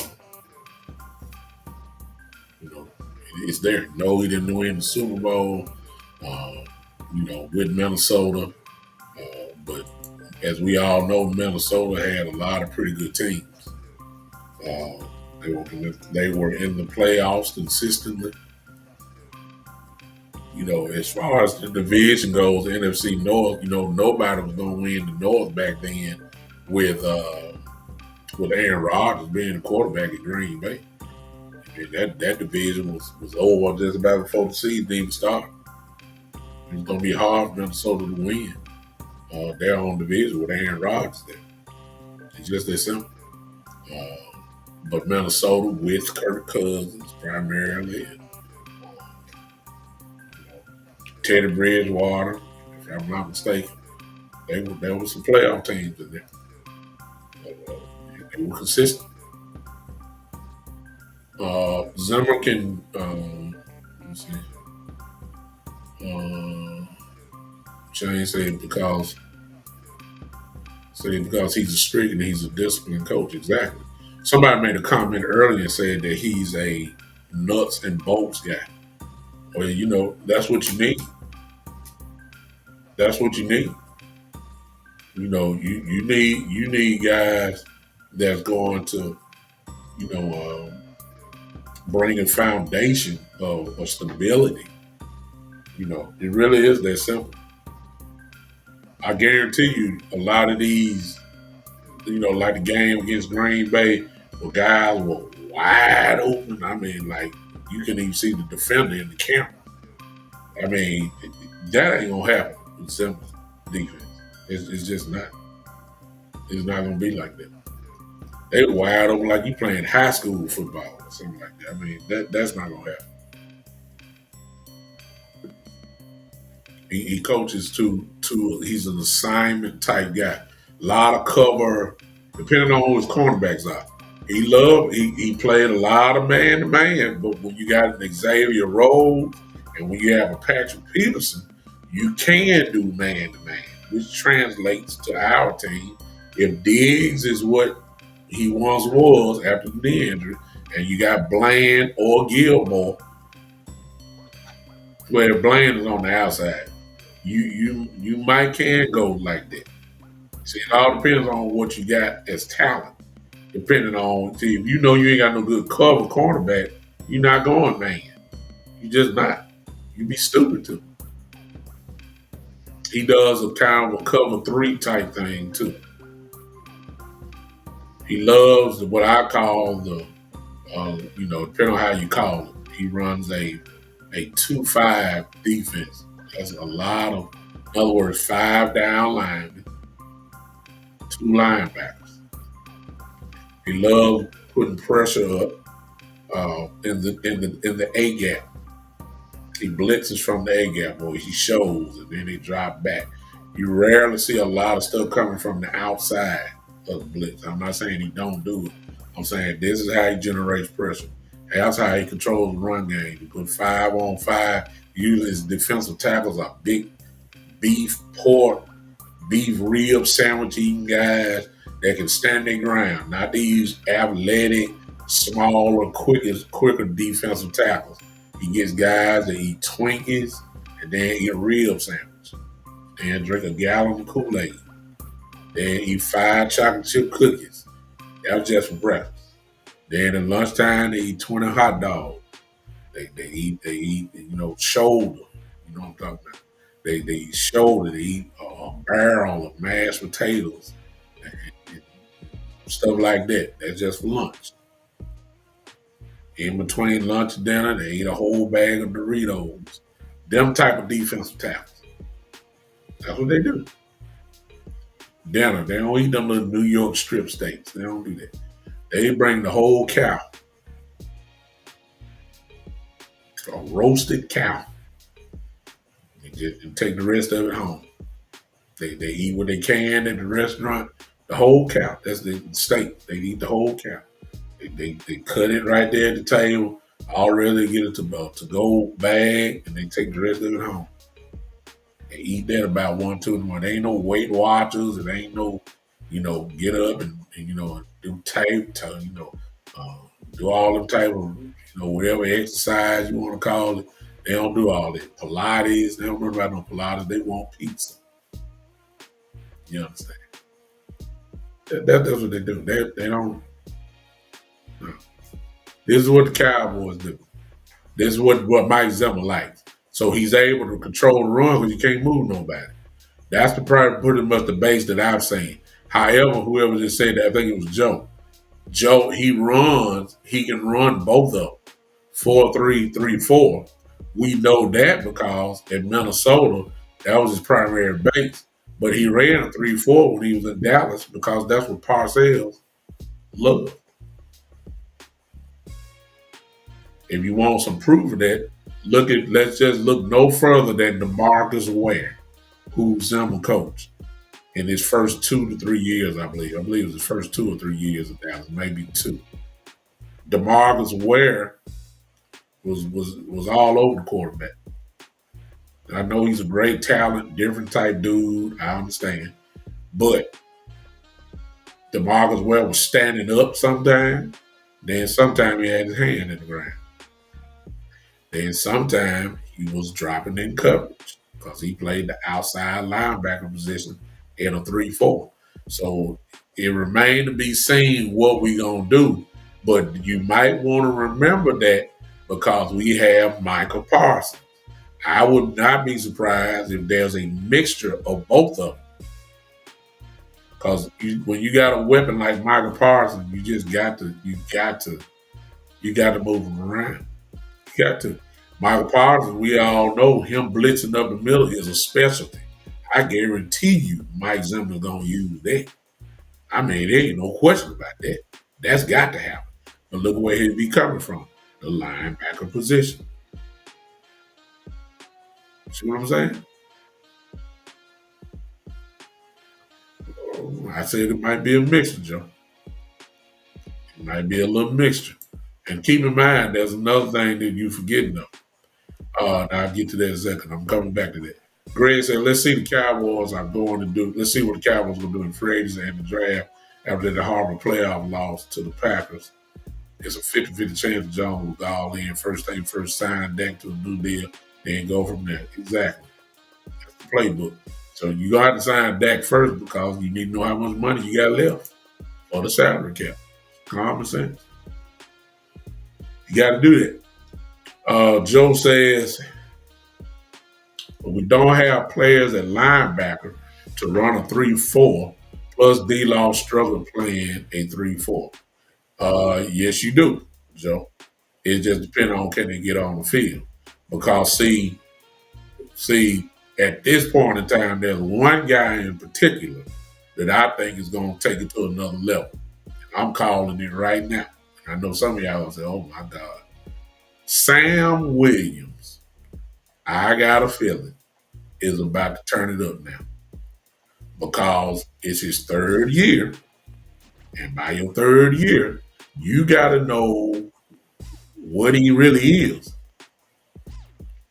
it's there. No, he didn't win the Super Bowl, with Minnesota. But as we all know, Minnesota had a lot of pretty good teams. They were in the playoffs consistently. As far as the division goes, the NFC North, nobody was going to win the North back then with Aaron Rodgers being the quarterback at Green Bay. And that division was over just about before the season even started. It was going to be hard for Minnesota to win their own division with Aaron Rodgers there. It's just that simple. But Minnesota with Kirk Cousins primarily, Teddy Bridgewater, if I'm not mistaken. There was some playoff teams in there. They were consistent. Zimmer can, let me see, uh, Shane said because he's a strict and he's a disciplined coach. Exactly. Somebody made a comment earlier and said that he's a nuts and bolts guy. Well, that's what you need. That's what you need. You need guys that's going to, you know, bring a foundation of stability. It really is that simple. I guarantee you, a lot of these, like the game against Green Bay, where guys were wide open. I mean, like you can even see the defender in the camera. I mean, that ain't gonna happen with Zimmer's defense. It's just not. It's not gonna be like that. They wide open like you playing high school football or something like that. I mean, that's not gonna happen. He coaches he's an assignment type guy. A lot of cover, depending on who his cornerbacks are. He played a lot of man to man, but when you got an Xavier Rhodes and when you have a Patrick Peterson, you can do man to man, which translates to our team. If Diggs is what he once was after the knee injury, and you got Bland or Gilmore, where Bland is on the outside, you might can go like that. See, it all depends on what you got as talent. Depending on, see, if you ain't got no good cover cornerback, you're not going man. You just not. You be stupid to. He does a kind of a cover three type thing too. He loves what I call depending on how you call it. He runs a 2-5 defense. That's a lot of, in other words, 5 down linemen, 2 linebackers. He loves putting pressure up in the A gap. He blitzes from the A gap, or he shows, and then he drop back. You rarely see a lot of stuff coming from the outside of the blitz. I'm not saying he don't do it. I'm saying this is how he generates pressure. That's how he controls the run game. He put 5 on 5. Usually his defensive tackles are big beef, pork, beef rib sandwich eating guys that can stand their ground. Not these athletic, smaller, quicker defensive tackles. He gets guys that eat Twinkies and then eat a rib sandwich. Then drink a gallon of Kool-Aid. Then eat 5 chocolate chip cookies. That was just for breakfast. Then at lunchtime they eat 20 hot dogs. They eat shoulder. You know what I'm talking about. They eat shoulder. They eat a barrel of mashed potatoes. And stuff like that. That's just for lunch. In between lunch and dinner, they eat a whole bag of Doritos. Them type of defensive tackles. That's what they do. Dinner. They don't eat them little New York strip steaks. They don't do that. They bring the whole cow. A roasted cow. And take the rest of it home. They eat what they can at the restaurant. The whole cow. That's the steak. They eat the whole cow. They cut it right there at the table. Already get it to go bag, and they take the rest of it home. They eat that about 1, 2 in the morning. There ain't no Weight Watchers. There ain't no, get up and do tape, do all them type of, whatever exercise you want to call it. They don't do all that. Pilates, they don't know about no Pilates. They want pizza. You understand? That's what they do. They don't. No. This is what the Cowboys do. This is what Mike Zimmer likes. So he's able to control the run because you can't move nobody. That's pretty much the base that I've seen. However, whoever just said that, I think it was Joe. Joe, he can run both of them. 4-3, 3-4. We know that because in Minnesota, that was his primary base. But he ran a 3-4 when he was in Dallas because that's what Parcells loved. If you want some proof of that, let's just look no further than DeMarcus Ware, who Zimmer coached in his first 2 to 3 years, I believe. I believe it was his first 2 or 3 years at Dallas, maybe two. DeMarcus Ware was all over the quarterback. I know he's a great talent, different type dude. I understand, but DeMarcus Ware was standing up sometimes. Then sometimes he had his hand in the ground. Then sometimes he was dropping in coverage because he played the outside linebacker position in a 3-4. So it remained to be seen what we gonna do. But you might want to remember that because we have Michael Parsons. I would not be surprised if there's a mixture of both of them. Because when you got a weapon like Michael Parsons, you got to move him around. You got to. Michael Parsons, we all know him blitzing up the middle is a specialty. I guarantee you Mike Zimmer's going to use that. I mean, there ain't no question about that. That's got to happen. But look where he'd be coming from. The linebacker position. See what I'm saying? I said it might be a mixture, Joe. It might be a little mixture. And keep in mind, there's another thing that you're forgetting though. Now I'll get to that in a second. I'm coming back to that. Greg said, let's see the Cowboys are going to do. Let's see what the Cowboys are going to do in free agency and the draft after the Harvard playoff loss to the Packers. It's a 50-50 chance Jones will go all in. First thing first, sign Dak to a new deal, then go from there. Exactly. That's the playbook. So you got to sign Dak first because you need to know how much money you got left for the salary cap. Common sense. You got to do that. Joe says, we don't have players at linebacker to run a 3-4, plus D-Law struggled playing a 3-4. Yes, you do, Joe. It just depends on can they get on the field. Because see, at this point in time, there's one guy in particular that I think is going to take it to another level. I'm calling it right now. I know some of y'all will say, oh my God. Sam Williams, I got a feeling, is about to turn it up now. Because it's his third year. And by your third year, you got to know what he really is.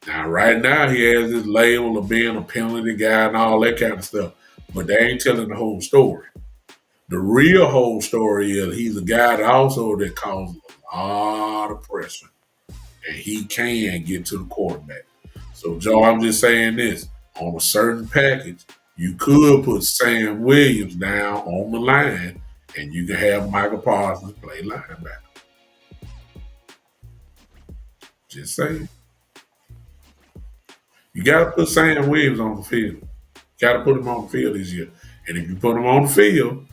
Now, right now, he has this label of being a penalty guy and all that kind of stuff. But they ain't telling the whole story. The real whole story is he's a guy that causes a lot of pressure. And he can get to the quarterback. So, Joe, I'm just saying this. On a certain package, you could put Sam Williams down on the line and you can have Michael Parsons play linebacker. Just saying. You got to put Sam Williams on the field. Got to put him on the field this year. And if you put him on the field,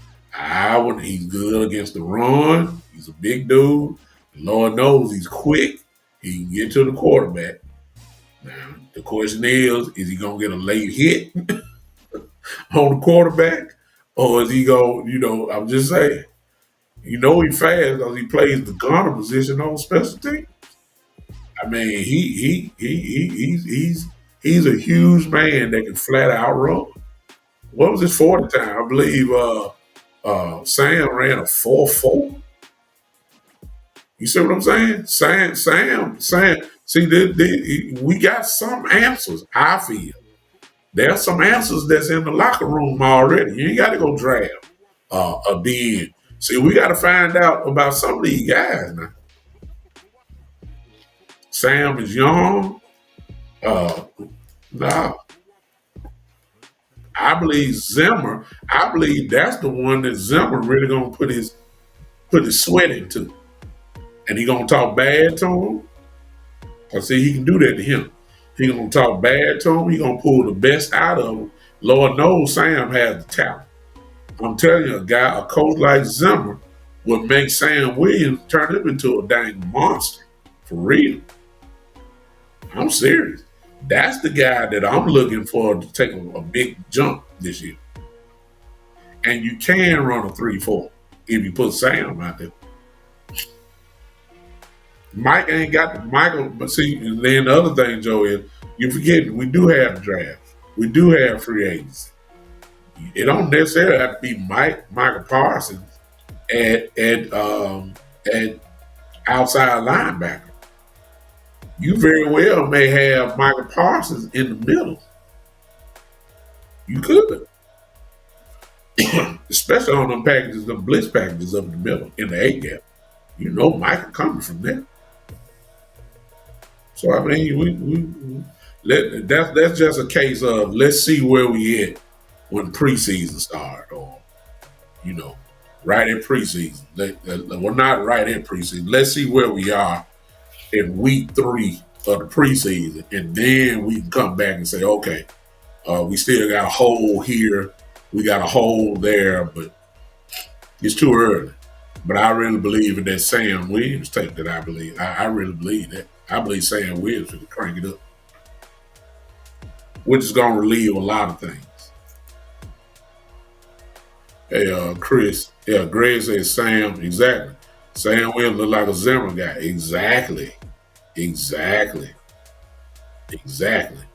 he's good against the run. He's a big dude. Lord knows he's quick. He can get to the quarterback. Now, the question is he going to get a late hit on the quarterback? Or is he going, I'm just saying. He's fast because he plays the gunner position on special teams. I mean, he's a huge man that can flat out run. What was his 40 time? I believe Sam ran a 4.4. You see what I'm saying? Sam. See, we got some answers, I feel. There's some answers that's in the locker room already. You ain't got to go draft a DN. See, we got to find out about some of these guys now. Sam is young. No. I believe Zimmer. I believe that's the one that Zimmer really gonna put his sweat into, and he gonna talk bad to him. Cause see, he can do that to him. He gonna talk bad to him. He gonna pull the best out of him. Lord knows Sam has the talent. I'm telling you, a coach like Zimmer would make Sam Williams turn him into a dang monster for real. I'm serious. That's the guy that I'm looking for to take a big jump this year. And you can run a 3-4 if you put Sam out there. Mike ain't got the Michael. But see, and then the other thing, Joe, is you forget we do have the draft. We do have free agents. It don't necessarily have to be Michael Parsons at outside linebacker. You very well may have Michael Parsons in the middle. You could, especially on them packages, them blitz packages up in the middle in the A gap. You know Michael coming from there. So I mean, that's just a case of let's see where we at when preseason start, or you know, right in preseason. We're not right in preseason. Let's see where we are in week 3 of the preseason, and then we can come back and say, okay, we still got a hole here, we got a hole there, but it's too early. But I really believe in that Sam Williams tape that I believe. I really believe that. I believe Sam Williams will crank it up, which is going to relieve a lot of things. Hey, Chris. Yeah, Greg says Sam. Exactly. Sam Williams look like a Zimmer guy. Exactly. Exactly. Exactly.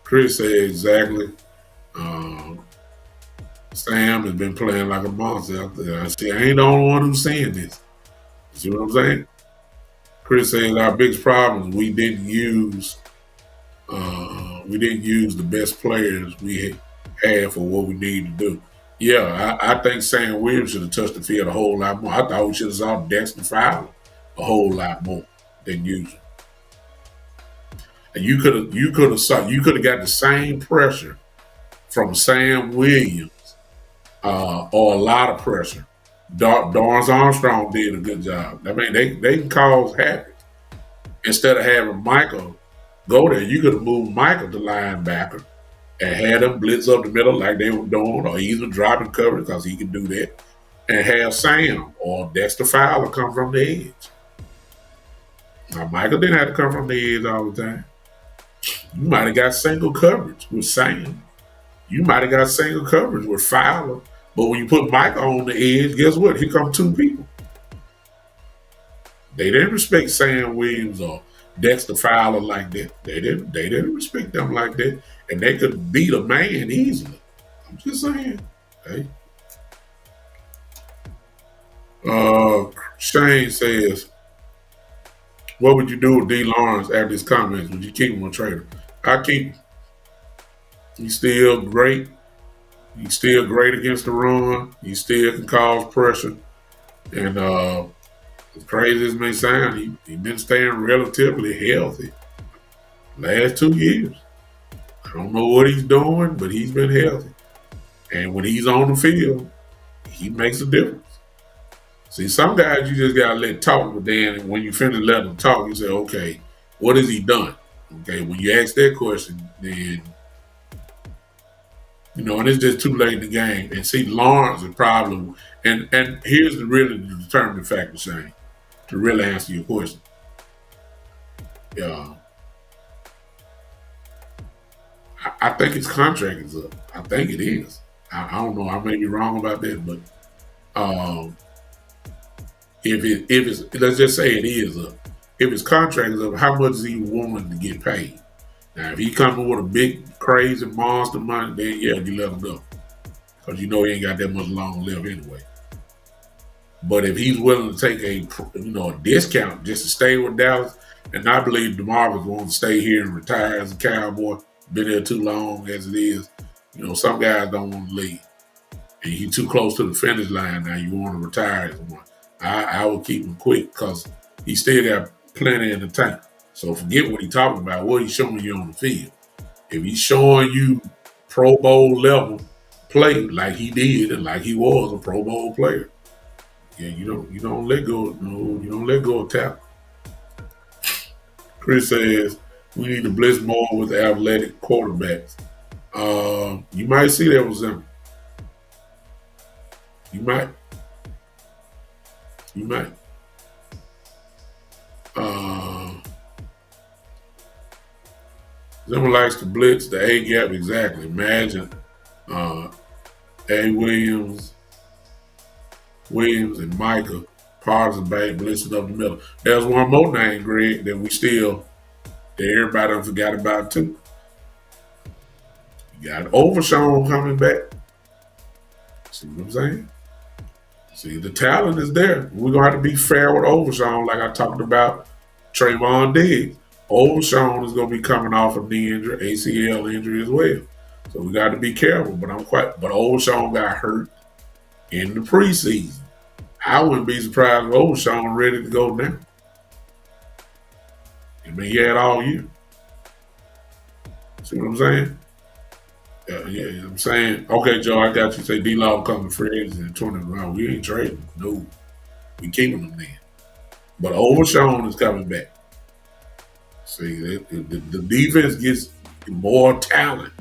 Chris said exactly. Sam has been playing like a monster out there. I see. I ain't the only one who's saying this. You see what I'm saying? Chris says our biggest problem is we didn't use the best players we had for what we need to do. Yeah, I think Sam Williams should have touched the field a whole lot more. I thought we should have saw Dexter Fowler a whole lot more than usual. And you could have got the same pressure from Sam Williams, or a lot of pressure. Dorrance Armstrong did a good job. I mean, they can cause havoc. Instead of having Michael go there, you could have moved Michael to linebacker and had him blitz up the middle like they were doing, or either dropping coverage because he can do that, and have Sam or Dexter Fowler come from the edge. Now, Michael didn't have to come from the edge all the time. You might have got single coverage with Sam. You might have got single coverage with Fowler. But when you put Mike on the edge, guess what? Here come 2 people. They didn't respect Sam Williams or Dexter Fowler like that. They didn't respect them like that. And they could beat a man easily. I'm just saying. Hey. Shane says, what would you do with D. Lawrence after his comments? Would you keep him or trade him? I keep him. He's still great. He's still great against the run. He still can cause pressure. And as crazy as it may sound, he's been staying relatively healthy last 2 years. I don't know what he's doing, but he's been healthy. And when he's on the field, he makes a difference. See, some guys you just gotta let talk, but then when you finish letting them talk, you say, okay, what has he done? Okay, when you ask that question, then and it's just too late in the game. And see, Lawrence is probably, and here's the really determining factor, Shane, to really answer your question. I think his contract is up. I think it is. I don't know. I may be wrong about that, but if it's let's just say it is up. If his contract is up, how much is he willing to get paid? Now, if he coming with a big, crazy monster money, then yeah, you let him go. Because he ain't got that much long left anyway. But if he's willing to take a discount just to stay with Dallas, and I believe DeMarcus wants to stay here and retire as a Cowboy, been there too long as it is. Some guys don't want to leave. And he's too close to the finish line now. You want to retire as one. I would keep him quick because he still got plenty in the tank. So forget what he's talking about, what he's showing you on the field. If he's showing you Pro Bowl level play like he did and like he was a Pro Bowl player, yeah, you don't let go. No, you don't let go of talent. Chris says we need to blitz more with athletic quarterbacks. You might see that with Zimmer. You might. Zimmer likes to blitz the A gap exactly. Imagine A. Williams and Micah partisan bad blitzing up the middle. There's one more name, Greg, that everybody done forgot about too. You got Overshawn coming back. See what I'm saying? See, the talent is there. We're gonna have to be fair with Overshawn, like I talked about Trayvon Diggs. Overshawn is gonna be coming off a knee injury, ACL injury as well. So we got to be careful. But Overshawn got hurt in the preseason. I wouldn't be surprised if Overshawn ready to go now. I mean, he had all year. See what I'm saying? Yeah, I'm saying, okay, Joe, I got you. Say D-Law coming free agents in 20 round. We ain't trading. No. We keeping them then. But Overshawn is coming back. See, the defense gets more talent.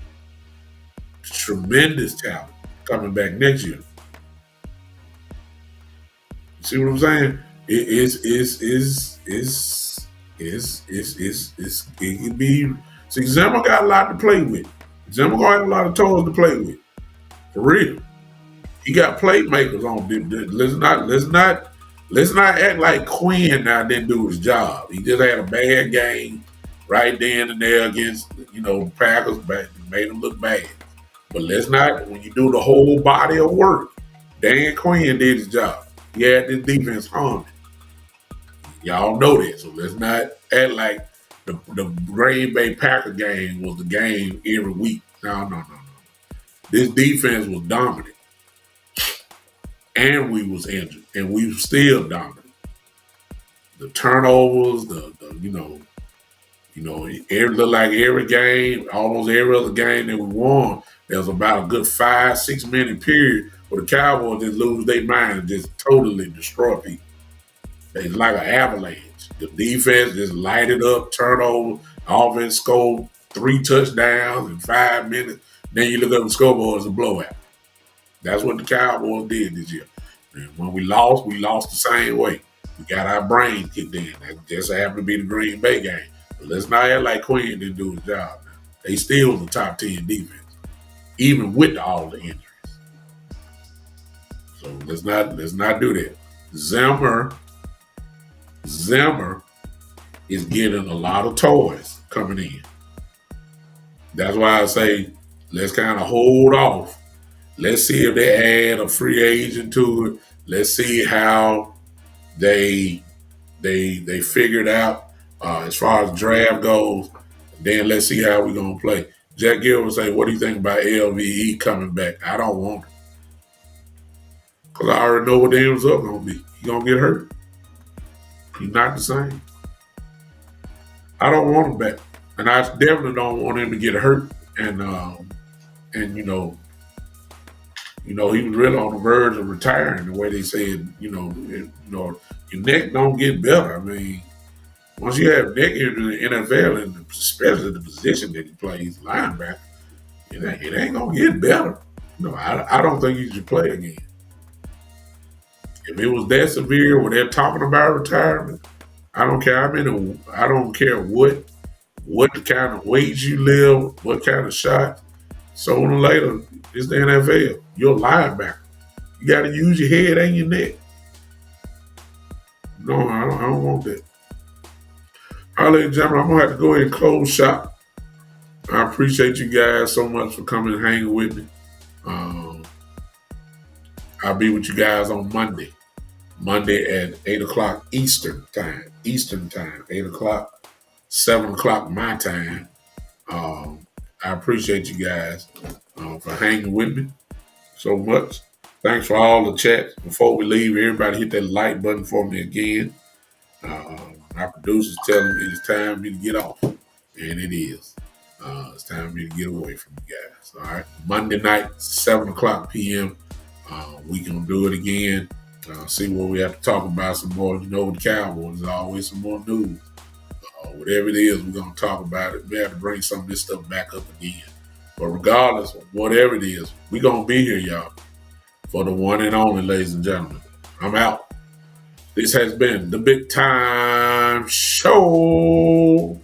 Tremendous talent coming back next year. See what I'm saying? It can be. See, Zimmer got a lot to play with. Zimmer gonna have a lot of toys to play with. For real. He got playmakers on. Let's not act like Quinn now didn't do his job. He just had a bad game right then and there against Packers, made him look bad. But let's not, when you do the whole body of work, Dan Quinn did his job. He had this defense humming. Y'all know that. So let's not act like the Green Bay Packer game was the game every week. No. This defense was dominant. And we was injured. And we were still dominant. The turnovers, it looked like every game, almost every other game that we won, there was about a good 5-6 minute period where the Cowboys just lose their mind and just totally destroy people. It's like an avalanche. The defense just lighted up, turnover, offense scored 3 touchdowns in 5 minutes. Then you look up the scoreboard, it's a blowout. That's what the Cowboys did this year. And when we lost the same way. We got our brain kicked in. That just happened to be the Green Bay game. But let's not act like Quinn didn't do his job. They still the top 10 defense, even with all the injuries. So let's not do that. Zimmer is getting a lot of toys coming in. That's why I say let's kind of hold off. Let's see if they add a free agent to it. Let's see how they figure it out as far as draft goes. Then let's see how we're gonna play. Jack Gill would say, "What do you think about LVE coming back?" I don't want him because I already know what the end result gonna be. He gonna get hurt. He's not the same. I don't want him back, and I definitely don't want him to get hurt. And he was really on the verge of retiring. The way they said, your neck don't get better. I mean, once you have neck injury in the NFL, and especially the position that he plays, linebacker, it ain't gonna get better. No, I don't think he should play again. If it was that severe when they're talking about retirement, I don't care. I don't care what kind of weight you live, what kind of shot. Sooner or later, it's the NFL. You're a linebacker. You got to use your head and your neck. No, I don't want that. All right, ladies and gentlemen, I'm going to have to go ahead and close shop. I appreciate you guys so much for coming and hanging with me. I'll be with you guys on Monday at 8 o'clock Eastern time, 8 o'clock, 7 o'clock my time. I appreciate you guys for hanging with me so much. Thanks for all the chats. Before we leave, everybody hit that like button for me again. My producer's telling me it's time for me to get off, and it is. It's time for me to get away from you guys. All right, Monday night, 7 o'clock p.m. We can do it again. See what we have to talk about some more. The Cowboys, there's always some more news. Whatever it is, we're going to talk about it. We have to bring some of this stuff back up again. But regardless of whatever it is, we're going to be here, y'all, for the one and only, ladies and gentlemen. I'm out. This has been the Big Time Show.